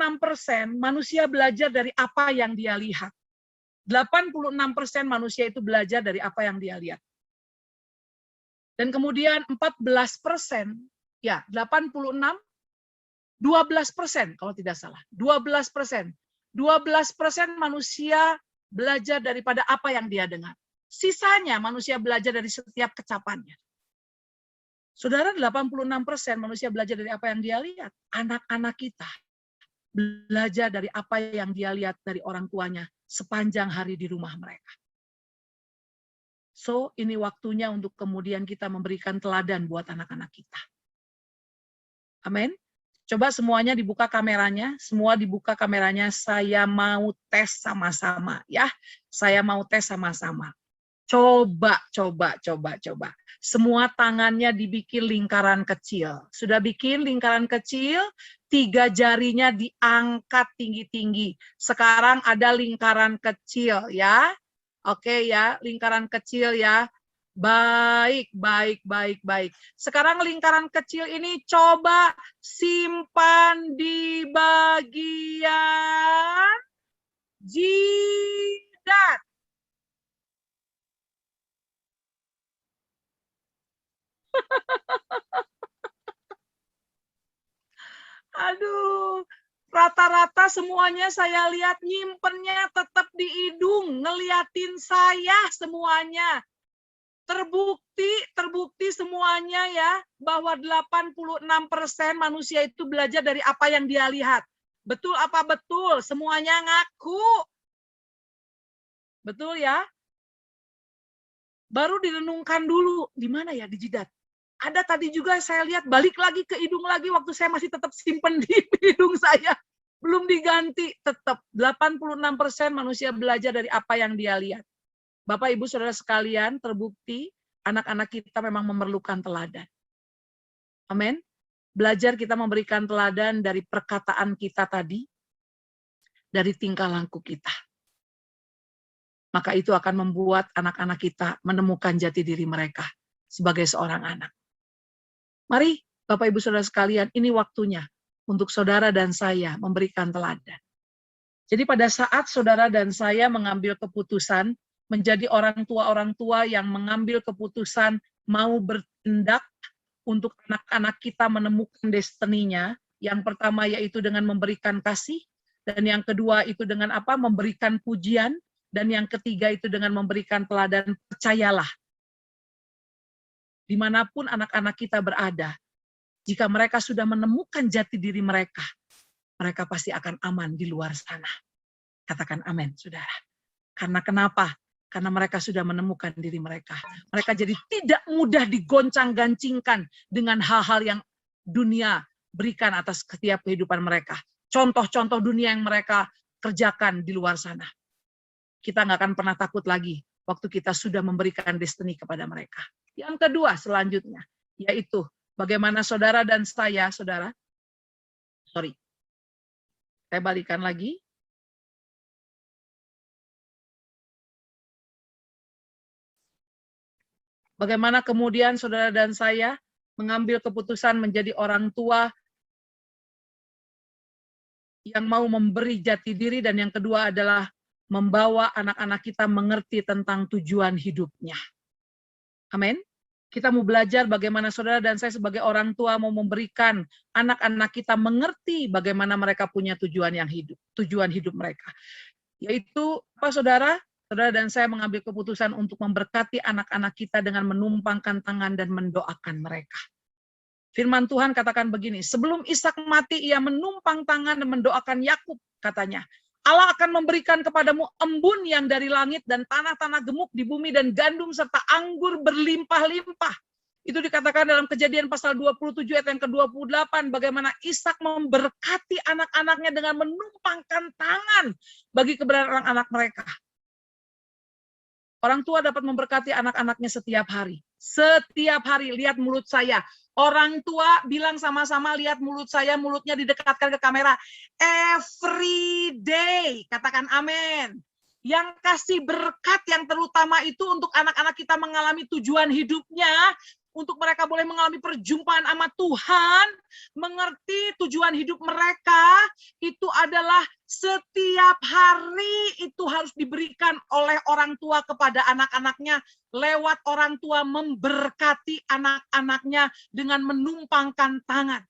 manusia belajar dari apa yang dia lihat. 86% manusia itu belajar dari apa yang dia lihat. Dan kemudian 14%, ya 86, 12% kalau tidak salah, 12%. 12% manusia belajar daripada apa yang dia dengar. Sisanya manusia belajar dari setiap kecapannya. Saudara, 86% manusia belajar dari apa yang dia lihat. Anak-anak kita belajar dari apa yang dia lihat dari orang tuanya sepanjang hari di rumah mereka. So, ini waktunya untuk kemudian kita memberikan teladan buat anak-anak kita. Amin. Coba semuanya dibuka kameranya, semua dibuka kameranya. Saya mau tes sama-sama, ya. Saya mau tes sama-sama. Coba. Semua tangannya dibikin lingkaran kecil. Sudah bikin lingkaran kecil, 3 jarinya diangkat tinggi-tinggi. Sekarang ada lingkaran kecil, ya. Oke ya, lingkaran kecil ya. Baik. Sekarang lingkaran kecil ini coba simpan di bagian jidat. Aduh, rata-rata Saudara semuanya saya lihat nyimpennya tetap di hidung, ngeliatin saya semuanya. Terbukti semuanya ya, bahwa 86% manusia itu belajar dari apa yang dia lihat. Betul apa betul? Semuanya ngaku. Betul ya? Baru direnungkan dulu, di mana ya di jidat? Ada tadi juga saya lihat balik lagi ke hidung lagi waktu saya masih tetap simpen di hidung saya. Belum diganti, tetap 86% manusia belajar dari apa yang dia lihat. Bapak, Ibu, Saudara sekalian, terbukti anak-anak kita memang memerlukan teladan. Amin. Belajar kita memberikan teladan dari perkataan kita tadi, dari tingkah laku kita. Maka itu akan membuat anak-anak kita menemukan jati diri mereka sebagai seorang anak. Mari, Bapak, Ibu, Saudara sekalian, ini waktunya untuk saudara dan saya memberikan teladan. Jadi pada saat saudara dan saya mengambil keputusan, menjadi orang tua yang mengambil keputusan mau bertindak untuk anak-anak kita menemukan destininya, yang pertama yaitu dengan memberikan kasih, dan yang kedua itu dengan apa? Memberikan pujian, dan yang ketiga itu dengan memberikan teladan. Percayalah, dimanapun anak-anak kita berada, jika mereka sudah menemukan jati diri mereka, mereka pasti akan aman di luar sana. Katakan amin, saudara. Karena kenapa? Karena mereka sudah menemukan diri mereka. Mereka jadi tidak mudah digoncang-gancingkan dengan hal-hal yang dunia berikan atas setiap kehidupan mereka. Contoh-contoh dunia yang mereka kerjakan di luar sana. Kita nggak akan pernah takut lagi waktu kita sudah memberikan destiny kepada mereka. Yang kedua selanjutnya, yaitu bagaimana saudara dan saya, saya balikan lagi. Bagaimana kemudian saudara dan saya mengambil keputusan menjadi orang tua yang mau memberi jati diri, dan yang kedua adalah membawa anak-anak kita mengerti tentang tujuan hidupnya. Amin. Kita mau belajar bagaimana saudara dan saya sebagai orang tua mau memberikan anak-anak kita mengerti bagaimana mereka punya tujuan hidup mereka. Yaitu apa saudara? Saudara dan saya mengambil keputusan untuk memberkati anak-anak kita dengan menumpangkan tangan dan mendoakan mereka. Firman Tuhan katakan begini, sebelum Ishak mati ia menumpang tangan dan mendoakan Yakub, katanya. Allah akan memberikan kepadamu embun yang dari langit dan tanah-tanah gemuk di bumi dan gandum serta anggur berlimpah-limpah. Itu dikatakan dalam Kejadian pasal 27 ayat yang ke-28, bagaimana Ishak memberkati anak-anaknya dengan menumpangkan tangan bagi kebenaran anak mereka. Orang tua dapat memberkati anak-anaknya setiap hari. Setiap hari, lihat mulut saya. Orang tua bilang sama-sama, lihat mulut saya, mulutnya didekatkan ke kamera. Every day, katakan amin. Yang kasih berkat yang terutama itu untuk anak-anak kita mengalami tujuan hidupnya, untuk mereka boleh mengalami perjumpaan sama Tuhan, mengerti tujuan hidup mereka, itu adalah setiap hari itu harus diberikan oleh orang tua kepada anak-anaknya, lewat orang tua memberkati anak-anaknya dengan menumpangkan tangan.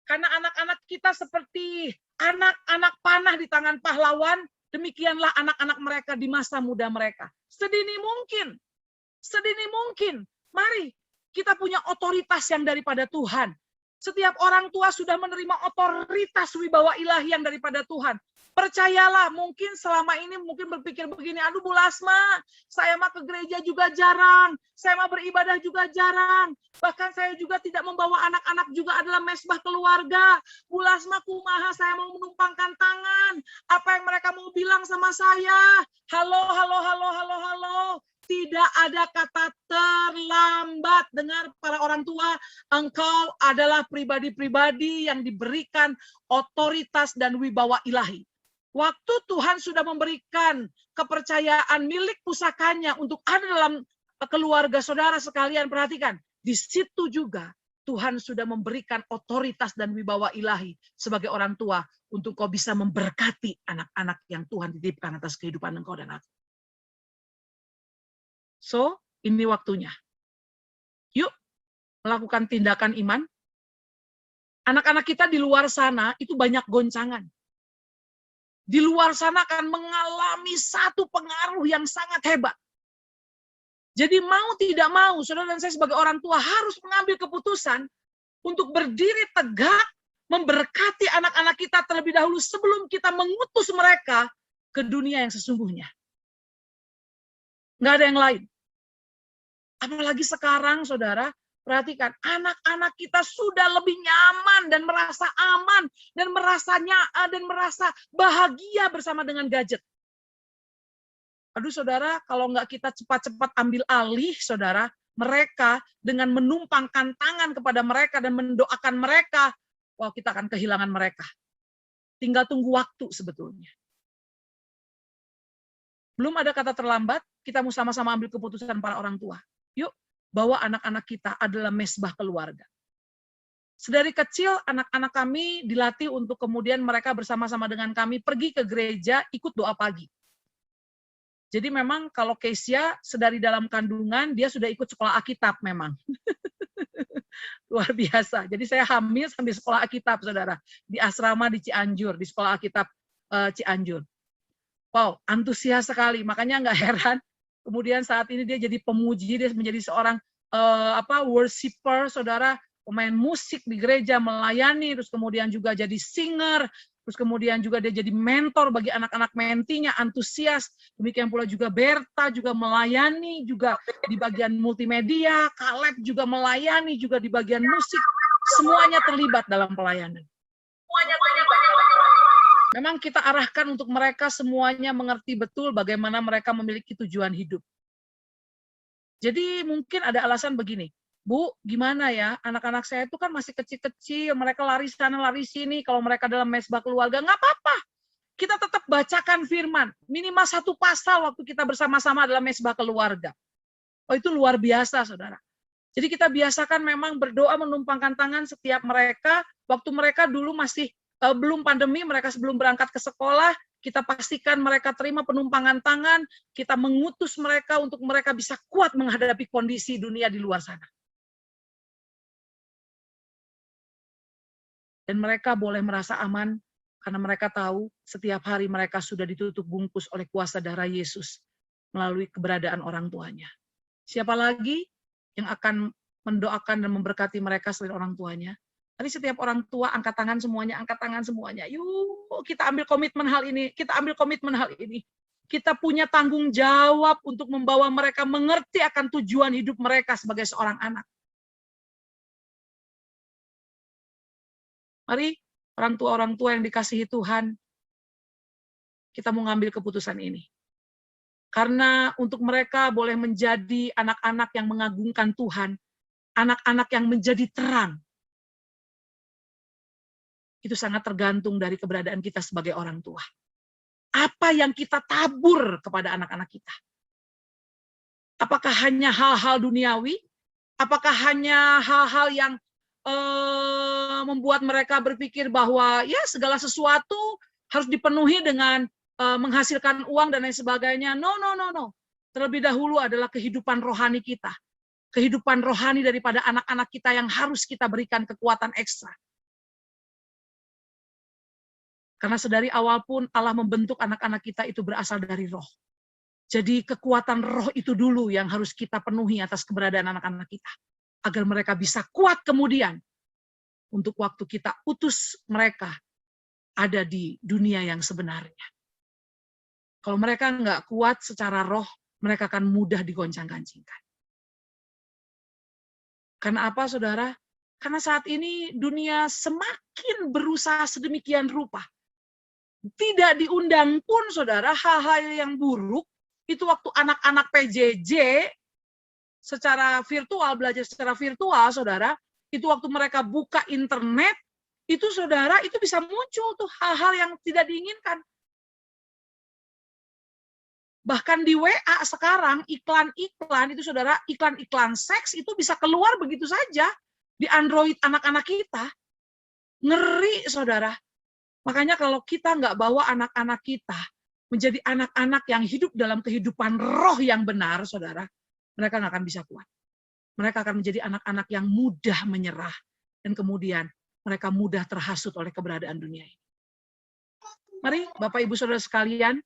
Karena anak-anak kita seperti anak-anak panah di tangan pahlawan, demikianlah anak-anak mereka di masa muda mereka. Sedini mungkin, mari kita punya otoritas yang daripada Tuhan. Setiap orang tua sudah menerima otoritas wibawa ilahi yang daripada Tuhan. Percayalah, mungkin selama ini mungkin berpikir begini, aduh Bu Lasma, saya mah ke gereja juga jarang, saya mah beribadah juga jarang, bahkan saya juga tidak membawa anak-anak juga adalah mesbah keluarga. Bu Lasma kumaha, saya mau menumpangkan tangan, apa yang mereka mau bilang sama saya? Halo. Tidak ada kata terlambat. Dengar para orang tua, engkau adalah pribadi-pribadi yang diberikan otoritas dan wibawa ilahi. Waktu Tuhan sudah memberikan kepercayaan milik pusakanya untuk ada dalam keluarga saudara sekalian, perhatikan, di situ juga Tuhan sudah memberikan otoritas dan wibawa ilahi sebagai orang tua untuk kau bisa memberkati anak-anak yang Tuhan titipkan atas kehidupan engkau dan aku. So, ini waktunya. Yuk, melakukan tindakan iman. Anak-anak kita di luar sana itu banyak goncangan. Di luar sana akan mengalami satu pengaruh yang sangat hebat. Jadi mau tidak mau, saudara dan saya sebagai orang tua harus mengambil keputusan untuk berdiri tegak, memberkati anak-anak kita terlebih dahulu sebelum kita mengutus mereka ke dunia yang sesungguhnya. Nggak ada yang lain. Apalagi sekarang, saudara, perhatikan, anak-anak kita sudah lebih nyaman dan merasa aman dan merasa bahagia bersama dengan gadget. Aduh, saudara, kalau nggak kita cepat-cepat ambil alih, saudara, mereka dengan menumpangkan tangan kepada mereka dan mendoakan mereka, wah, kita akan kehilangan mereka. Tinggal tunggu waktu sebetulnya. Belum ada kata terlambat, kita mau sama-sama ambil keputusan para orang tua. Yuk, bawa anak-anak kita adalah mesbah keluarga. Sedari kecil, anak-anak kami dilatih untuk kemudian mereka bersama-sama dengan kami pergi ke gereja, ikut doa pagi. Jadi memang kalau Kesia sedari dalam kandungan, dia sudah ikut sekolah Alkitab memang. Luar biasa. Jadi saya hamil sambil sekolah Alkitab, saudara. Di asrama di Cianjur, di sekolah Alkitab Cianjur. Wow, antusias sekali. Makanya nggak heran. Kemudian saat ini dia jadi pemuji, dia menjadi seorang worshiper, saudara. Pemain musik di gereja, melayani, terus kemudian juga jadi singer, terus kemudian juga dia jadi mentor bagi anak-anak mentinya, antusias. Demikian pula juga Berta juga melayani juga di bagian multimedia, Caleb juga melayani juga di bagian musik. Semuanya terlibat dalam pelayanan. Memang kita arahkan untuk mereka semuanya mengerti betul bagaimana mereka memiliki tujuan hidup. Jadi mungkin ada alasan begini, Bu, gimana ya, anak-anak saya itu kan masih kecil-kecil, mereka lari sana, lari sini, kalau mereka dalam mesbah keluarga, nggak apa-apa. Kita tetap bacakan firman, minimal 1 pasal waktu kita bersama-sama dalam mesbah keluarga. Oh, itu luar biasa, saudara. Jadi kita biasakan memang berdoa menumpangkan tangan setiap mereka, waktu mereka dulu masih belum pandemi, mereka sebelum berangkat ke sekolah, kita pastikan mereka terima penumpangan tangan, kita mengutus mereka untuk mereka bisa kuat menghadapi kondisi dunia di luar sana. Dan mereka boleh merasa aman karena mereka tahu setiap hari mereka sudah ditutup bungkus oleh kuasa darah Yesus melalui keberadaan orang tuanya. Siapa lagi yang akan mendoakan dan memberkati mereka selain orang tuanya? Tadi setiap orang tua angkat tangan semuanya. Yuk, kita ambil komitmen hal ini, Kita punya tanggung jawab untuk membawa mereka mengerti akan tujuan hidup mereka sebagai seorang anak. Mari orang tua yang dikasihi Tuhan, kita mau ngambil keputusan ini. Karena untuk mereka boleh menjadi anak-anak yang mengagungkan Tuhan, anak-anak yang menjadi terang. Itu sangat tergantung dari keberadaan kita sebagai orang tua. Apa yang kita tabur kepada anak-anak kita? Apakah hanya hal-hal duniawi? Apakah hanya hal-hal yang membuat mereka berpikir bahwa ya segala sesuatu harus dipenuhi dengan menghasilkan uang dan lain sebagainya? No. Terlebih dahulu adalah kehidupan rohani kita. Kehidupan rohani daripada anak-anak kita yang harus kita berikan kekuatan ekstra. Karena sedari awal pun Allah membentuk anak-anak kita itu berasal dari roh. Jadi kekuatan roh itu dulu yang harus kita penuhi atas keberadaan anak-anak kita. Agar mereka bisa kuat kemudian untuk waktu kita utus mereka ada di dunia yang sebenarnya. Kalau mereka nggak kuat secara roh, mereka akan mudah digoncang-gancingkan. Karena apa, saudara? Karena saat ini dunia semakin berusaha sedemikian rupa. Tidak diundang pun, saudara, hal-hal yang buruk, itu waktu anak-anak PJJ, secara virtual, belajar secara virtual, saudara, itu waktu mereka buka internet, itu saudara, itu bisa muncul tuh hal-hal yang tidak diinginkan. Bahkan di WA sekarang, iklan-iklan, itu saudara, iklan-iklan seks itu bisa keluar begitu saja di Android anak-anak kita. Ngeri, saudara. Makanya kalau kita nggak bawa anak-anak kita menjadi anak-anak yang hidup dalam kehidupan roh yang benar, saudara, mereka nggak akan bisa kuat. Mereka akan menjadi anak-anak yang mudah menyerah dan kemudian mereka mudah terhasut oleh keberadaan dunia ini. Mari Bapak Ibu Saudara sekalian,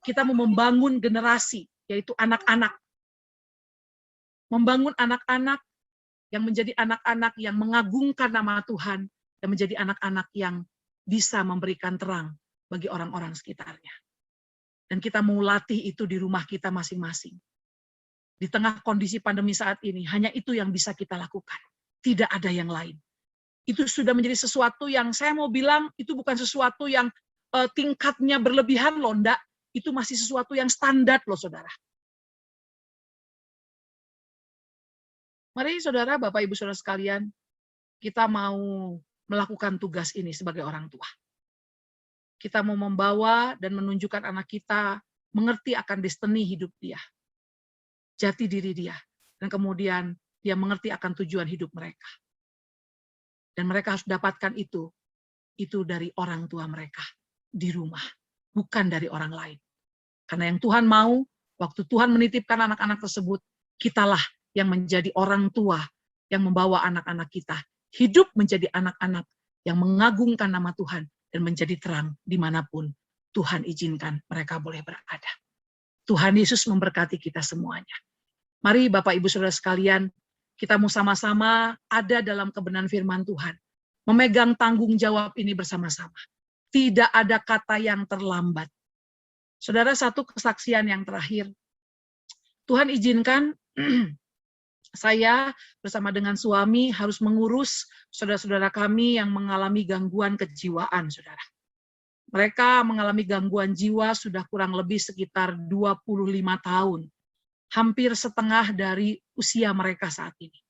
kita mau membangun generasi, yaitu anak-anak. Membangun anak-anak yang menjadi anak-anak yang mengagungkan nama Tuhan, dan menjadi anak-anak yang bisa memberikan terang bagi orang-orang sekitarnya. Dan kita mau latih itu di rumah kita masing-masing. Di tengah kondisi pandemi saat ini, hanya itu yang bisa kita lakukan. Tidak ada yang lain. Itu sudah menjadi sesuatu yang saya mau bilang, itu bukan sesuatu yang tingkatnya berlebihan loh, enggak. Itu masih sesuatu yang standar loh, saudara. Mari saudara, Bapak Ibu Saudara sekalian, kita mau melakukan tugas ini sebagai orang tua. Kita mau membawa dan menunjukkan anak kita mengerti akan destiny hidup dia, jati diri dia, dan kemudian dia mengerti akan tujuan hidup mereka. Dan mereka harus dapatkan itu dari orang tua mereka di rumah, bukan dari orang lain. Karena yang Tuhan mau, waktu Tuhan menitipkan anak-anak tersebut, kitalah yang menjadi orang tua yang membawa anak-anak kita hidup menjadi anak-anak yang mengagungkan nama Tuhan dan menjadi terang dimanapun Tuhan izinkan mereka boleh berada. Tuhan Yesus memberkati kita semuanya. Mari Bapak Ibu Saudara sekalian, kita mau sama-sama ada dalam kebenaran firman Tuhan. Memegang tanggung jawab ini bersama-sama. Tidak ada kata yang terlambat. Saudara, satu kesaksian yang terakhir. Tuhan izinkan saya bersama dengan suami harus mengurus saudara-saudara kami yang mengalami gangguan kejiwaan, saudara. Mereka mengalami gangguan jiwa sudah kurang lebih sekitar 25 tahun. Hampir setengah dari usia mereka saat ini.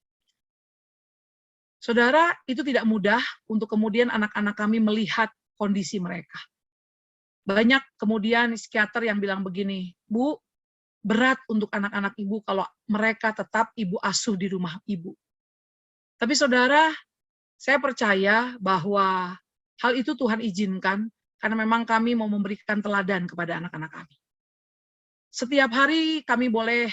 Saudara, itu tidak mudah untuk kemudian anak-anak kami melihat kondisi mereka. Banyak kemudian psikiater yang bilang begini, Bu, berat untuk anak-anak ibu kalau mereka tetap ibu asuh di rumah ibu. Tapi saudara, saya percaya bahwa hal itu Tuhan izinkan karena memang kami mau memberikan teladan kepada anak-anak kami. Setiap hari kami boleh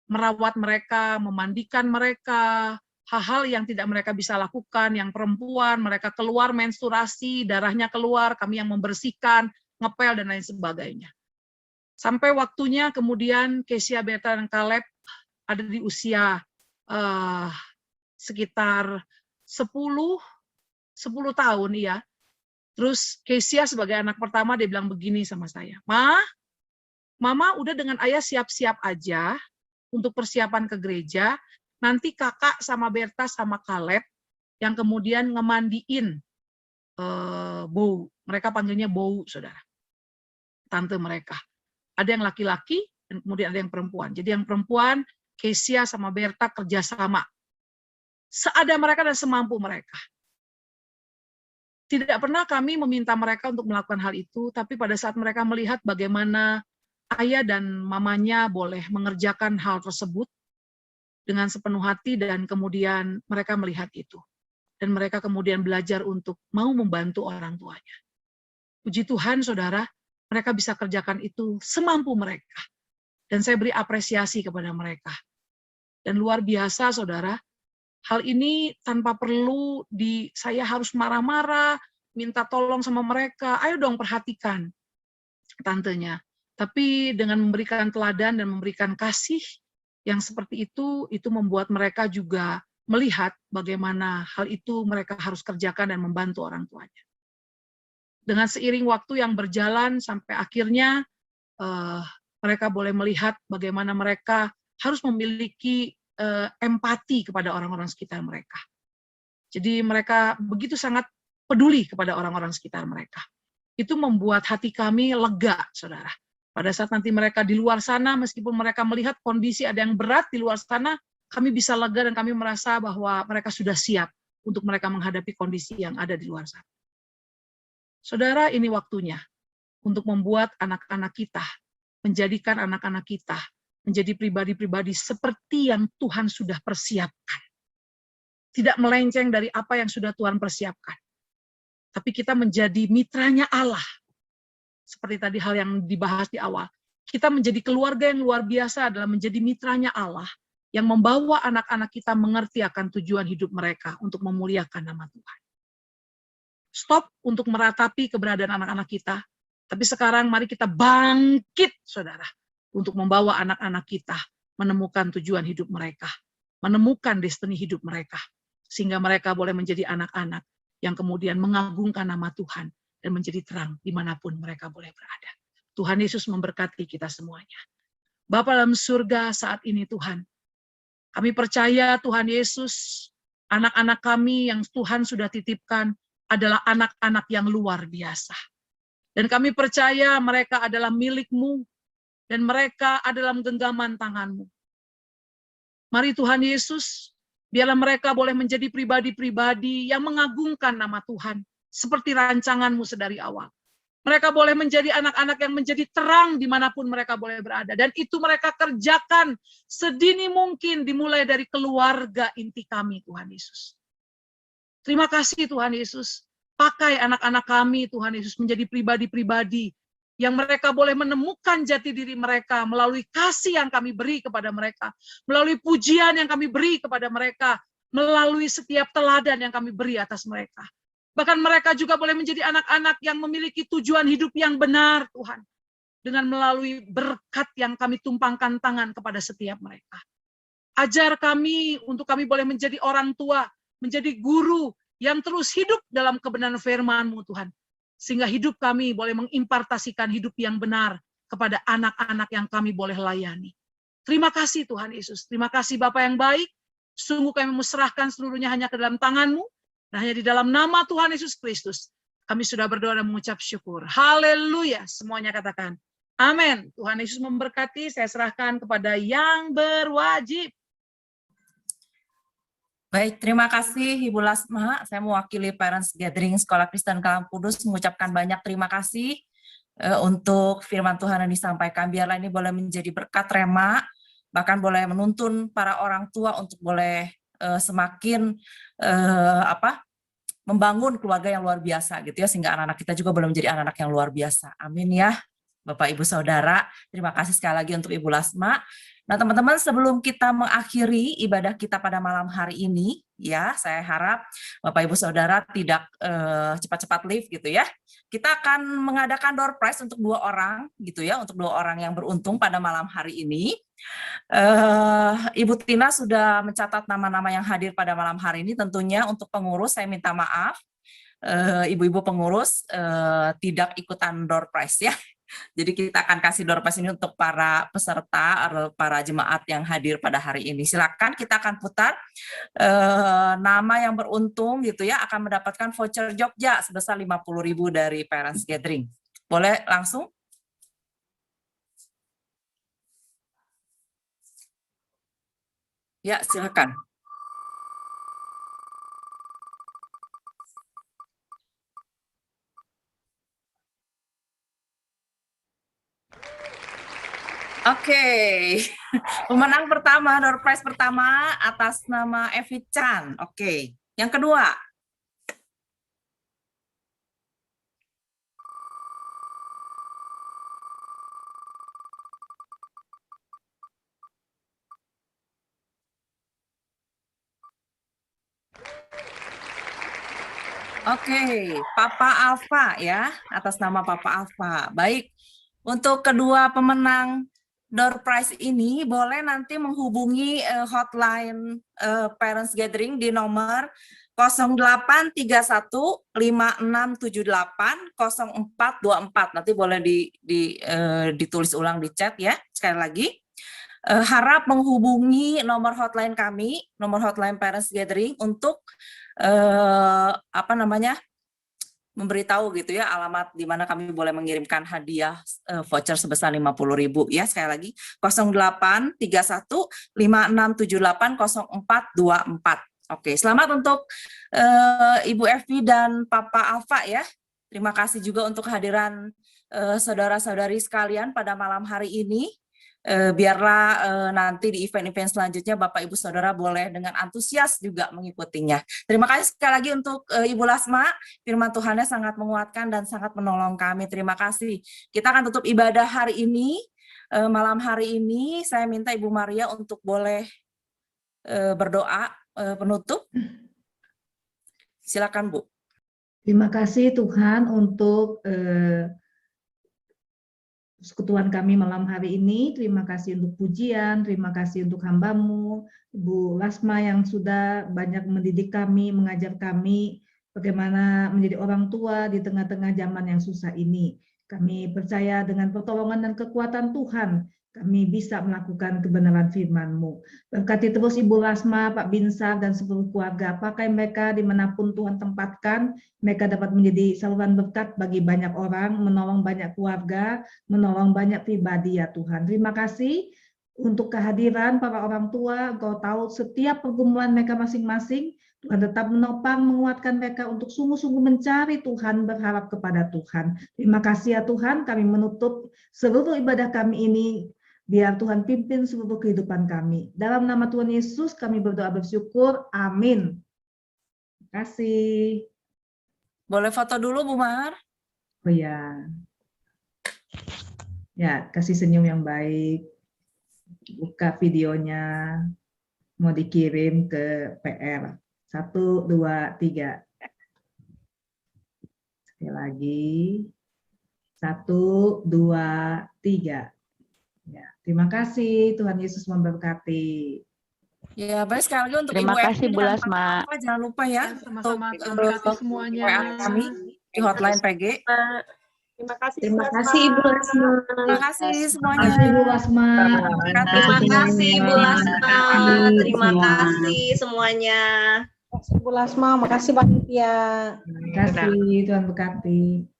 merawat mereka, memandikan mereka, hal-hal yang tidak mereka bisa lakukan, yang perempuan, mereka keluar menstruasi, darahnya keluar, kami yang membersihkan, ngepel, dan lain sebagainya. Sampai waktunya kemudian Kesia, Berta, dan Caleb ada di usia sekitar 10 tahun ya. Terus Kesia sebagai anak pertama dia bilang begini sama saya, Mama udah dengan ayah siap-siap aja untuk persiapan ke gereja, nanti kakak sama Berta sama Caleb yang kemudian ngemandiin Bou. Mereka panggilnya Bou, saudara. Tante mereka. Ada yang laki-laki, dan kemudian ada yang perempuan. Jadi yang perempuan, Kesia sama Berta kerjasama. Seada mereka dan semampu mereka. Tidak pernah kami meminta mereka untuk melakukan hal itu, tapi pada saat mereka melihat bagaimana ayah dan mamanya boleh mengerjakan hal tersebut dengan sepenuh hati, dan kemudian mereka melihat itu. Dan mereka kemudian belajar untuk mau membantu orang tuanya. Puji Tuhan, saudara, mereka bisa kerjakan itu semampu mereka. Dan saya beri apresiasi kepada mereka. Dan luar biasa, saudara, hal ini tanpa perlu saya harus marah-marah, minta tolong sama mereka, ayo dong perhatikan tantenya. Tapi dengan memberikan teladan dan memberikan kasih yang seperti itu membuat mereka juga melihat bagaimana hal itu mereka harus kerjakan dan membantu orang tuanya. Dengan seiring waktu yang berjalan sampai akhirnya mereka boleh melihat bagaimana mereka harus memiliki empati kepada orang-orang sekitar mereka. Jadi mereka begitu sangat peduli kepada orang-orang sekitar mereka. Itu membuat hati kami lega, saudara. Pada saat nanti mereka di luar sana, meskipun mereka melihat kondisi ada yang berat di luar sana, kami bisa lega dan kami merasa bahwa mereka sudah siap untuk mereka menghadapi kondisi yang ada di luar sana. Saudara, ini waktunya untuk membuat anak-anak kita, menjadikan anak-anak kita menjadi pribadi-pribadi seperti yang Tuhan sudah persiapkan. Tidak melenceng dari apa yang sudah Tuhan persiapkan. Tapi kita menjadi mitranya Allah. Seperti tadi hal yang dibahas di awal. Kita menjadi keluarga yang luar biasa adalah menjadi mitranya Allah, yang membawa anak-anak kita mengerti akan tujuan hidup mereka untuk memuliakan nama Tuhan. Stop untuk meratapi keberadaan anak-anak kita, tapi sekarang mari kita bangkit, saudara, untuk membawa anak-anak kita menemukan tujuan hidup mereka, menemukan destiny hidup mereka, sehingga mereka boleh menjadi anak-anak yang kemudian mengagungkan nama Tuhan dan menjadi terang dimanapun mereka boleh berada. Tuhan Yesus memberkati kita semuanya. Bapa dalam surga, saat ini Tuhan, kami percaya Tuhan Yesus, anak-anak kami yang Tuhan sudah titipkan adalah anak-anak yang luar biasa. Dan kami percaya mereka adalah milik-Mu, dan mereka adalah genggaman tangan-Mu. Mari Tuhan Yesus, biarlah mereka boleh menjadi pribadi-pribadi yang mengagungkan nama Tuhan, seperti rancangan-Mu sedari awal. Mereka boleh menjadi anak-anak yang menjadi terang dimanapun mereka boleh berada. Dan itu mereka kerjakan sedini mungkin, dimulai dari keluarga inti kami, Tuhan Yesus. Terima kasih Tuhan Yesus. Pakai anak-anak kami, Tuhan Yesus, menjadi pribadi-pribadi yang mereka boleh menemukan jati diri mereka melalui kasih yang kami beri kepada mereka, melalui pujian yang kami beri kepada mereka, melalui setiap teladan yang kami beri atas mereka. Bahkan mereka juga boleh menjadi anak-anak yang memiliki tujuan hidup yang benar, Tuhan. Dengan melalui berkat yang kami tumpangkan tangan kepada setiap mereka. Ajar kami untuk kami boleh menjadi orang tua, menjadi guru yang terus hidup dalam kebenaran firman-Mu, Tuhan. Sehingga hidup kami boleh mengimpartasikan hidup yang benar kepada anak-anak yang kami boleh layani. Terima kasih Tuhan Yesus. Terima kasih Bapa yang baik. Sungguh kami menyerahkan seluruhnya hanya ke dalam tangan-Mu. Dan hanya di dalam nama Tuhan Yesus Kristus, kami sudah berdoa dan mengucap syukur. Haleluya. Semuanya katakan, amin. Tuhan Yesus memberkati. Saya serahkan kepada yang berwajib. Baik, terima kasih Ibu Lasma. Saya mewakili Parents Gathering Sekolah Kristen Kalam Kudus mengucapkan banyak terima kasih untuk firman Tuhan yang disampaikan. Biarlah ini boleh menjadi berkat rema, bahkan boleh menuntun para orang tua untuk boleh semakin membangun keluarga yang luar biasa gitu ya, sehingga anak-anak kita juga boleh menjadi anak-anak yang luar biasa. Amin ya, Bapak Ibu Saudara. Terima kasih sekali lagi untuk Ibu Lasma. Nah, teman-teman, sebelum kita mengakhiri ibadah kita pada malam hari ini, ya, saya harap Bapak Ibu Saudara tidak cepat-cepat leave gitu ya. Kita akan mengadakan door prize untuk 2 orang gitu ya, untuk 2 orang yang beruntung pada malam hari ini. Ibu Tina sudah mencatat nama-nama yang hadir pada malam hari ini. Tentunya untuk pengurus saya minta maaf, ibu-ibu pengurus tidak ikutan door prize ya. Jadi kita akan kasih door prize ini untuk para peserta atau para jemaat yang hadir pada hari ini. Silakan, kita akan putar nama yang beruntung gitu ya, akan mendapatkan voucher Jogja sebesar 50.000 dari Parents Gathering. Boleh langsung? Ya, silakan. Oke, pemenang pertama, door prize pertama atas nama Evi Chan. Oke, yang kedua. Oke, Papa Alfa ya, atas nama Papa Alfa. Baik, untuk kedua pemenang door prize ini boleh nanti menghubungi hotline Parents Gathering di nomor 083156780424. Nanti boleh ditulis ulang di chat ya. Sekali lagi, harap menghubungi nomor hotline kami, nomor hotline Parents Gathering untuk memberitahu gitu ya alamat di mana kami boleh mengirimkan hadiah voucher sebesar 50.000 ya. Sekali lagi 083156780424. Oke, selamat untuk Ibu Evi dan Papa Alfa ya. Terima kasih juga untuk kehadiran saudara-saudari sekalian pada malam hari ini. Biarlah nanti di event-event selanjutnya Bapak Ibu Saudara boleh dengan antusias juga mengikutinya. Terima kasih sekali lagi untuk Ibu Lasma, firman Tuhannya sangat menguatkan dan sangat menolong kami. Terima kasih. Kita akan tutup ibadah hari ini, malam hari ini. Saya minta Ibu Maria untuk boleh berdoa penutup. Silakan Bu. Terima kasih Tuhan untuk persekutuan kami malam hari ini. Terima kasih untuk pujian, terima kasih untuk hamba-Mu, Ibu Lasma yang sudah banyak mendidik kami, mengajar kami bagaimana menjadi orang tua di tengah-tengah zaman yang susah ini. Kami percaya dengan pertolongan dan kekuatan Tuhan, kami bisa melakukan kebenaran firman-Mu. Berkati terus Ibu Lasma, Pak Binsar, dan seluruh keluarga. Pakai mereka dimanapun Tuhan tempatkan, mereka dapat menjadi saluran berkat bagi banyak orang, menolong banyak keluarga, menolong banyak pribadi ya Tuhan. Terima kasih untuk kehadiran para orang tua. Engkau tahu setiap pergumulan mereka masing-masing. Tuhan tetap menopang, menguatkan mereka untuk sungguh-sungguh mencari Tuhan, berharap kepada Tuhan. Terima kasih ya Tuhan, kami menutup seluruh ibadah kami ini. Biar Tuhan pimpin seluruh kehidupan kami. Dalam nama Tuhan Yesus kami berdoa bersyukur. Amin. Terima kasih. Boleh foto dulu Bu Mar? Oh ya. Ya, kasih senyum yang baik. Buka videonya. Mau dikirim ke PR. 1, 2, 3. Sekali lagi. 1, 2, 3. Ya, terima kasih. Tuhan Yesus memberkati. Ya, baik sekali lagi untuk Terima Ibu kasih, Evi Bu dan Lasma. Pak Alfa, jangan lupa ya Sama-sama, untuk Tuhan berkati semuanya. WA kami di hotline PG. Terima kasih Ibu Lasma. Terima kasih Terima semuanya. kasih Bu Lasma. Terima kasih Bu Lasma, terima Semua. kasih semuanya. Bu Lasma, makasih Pak Nitya. Terima kasih. Tuhan berkati.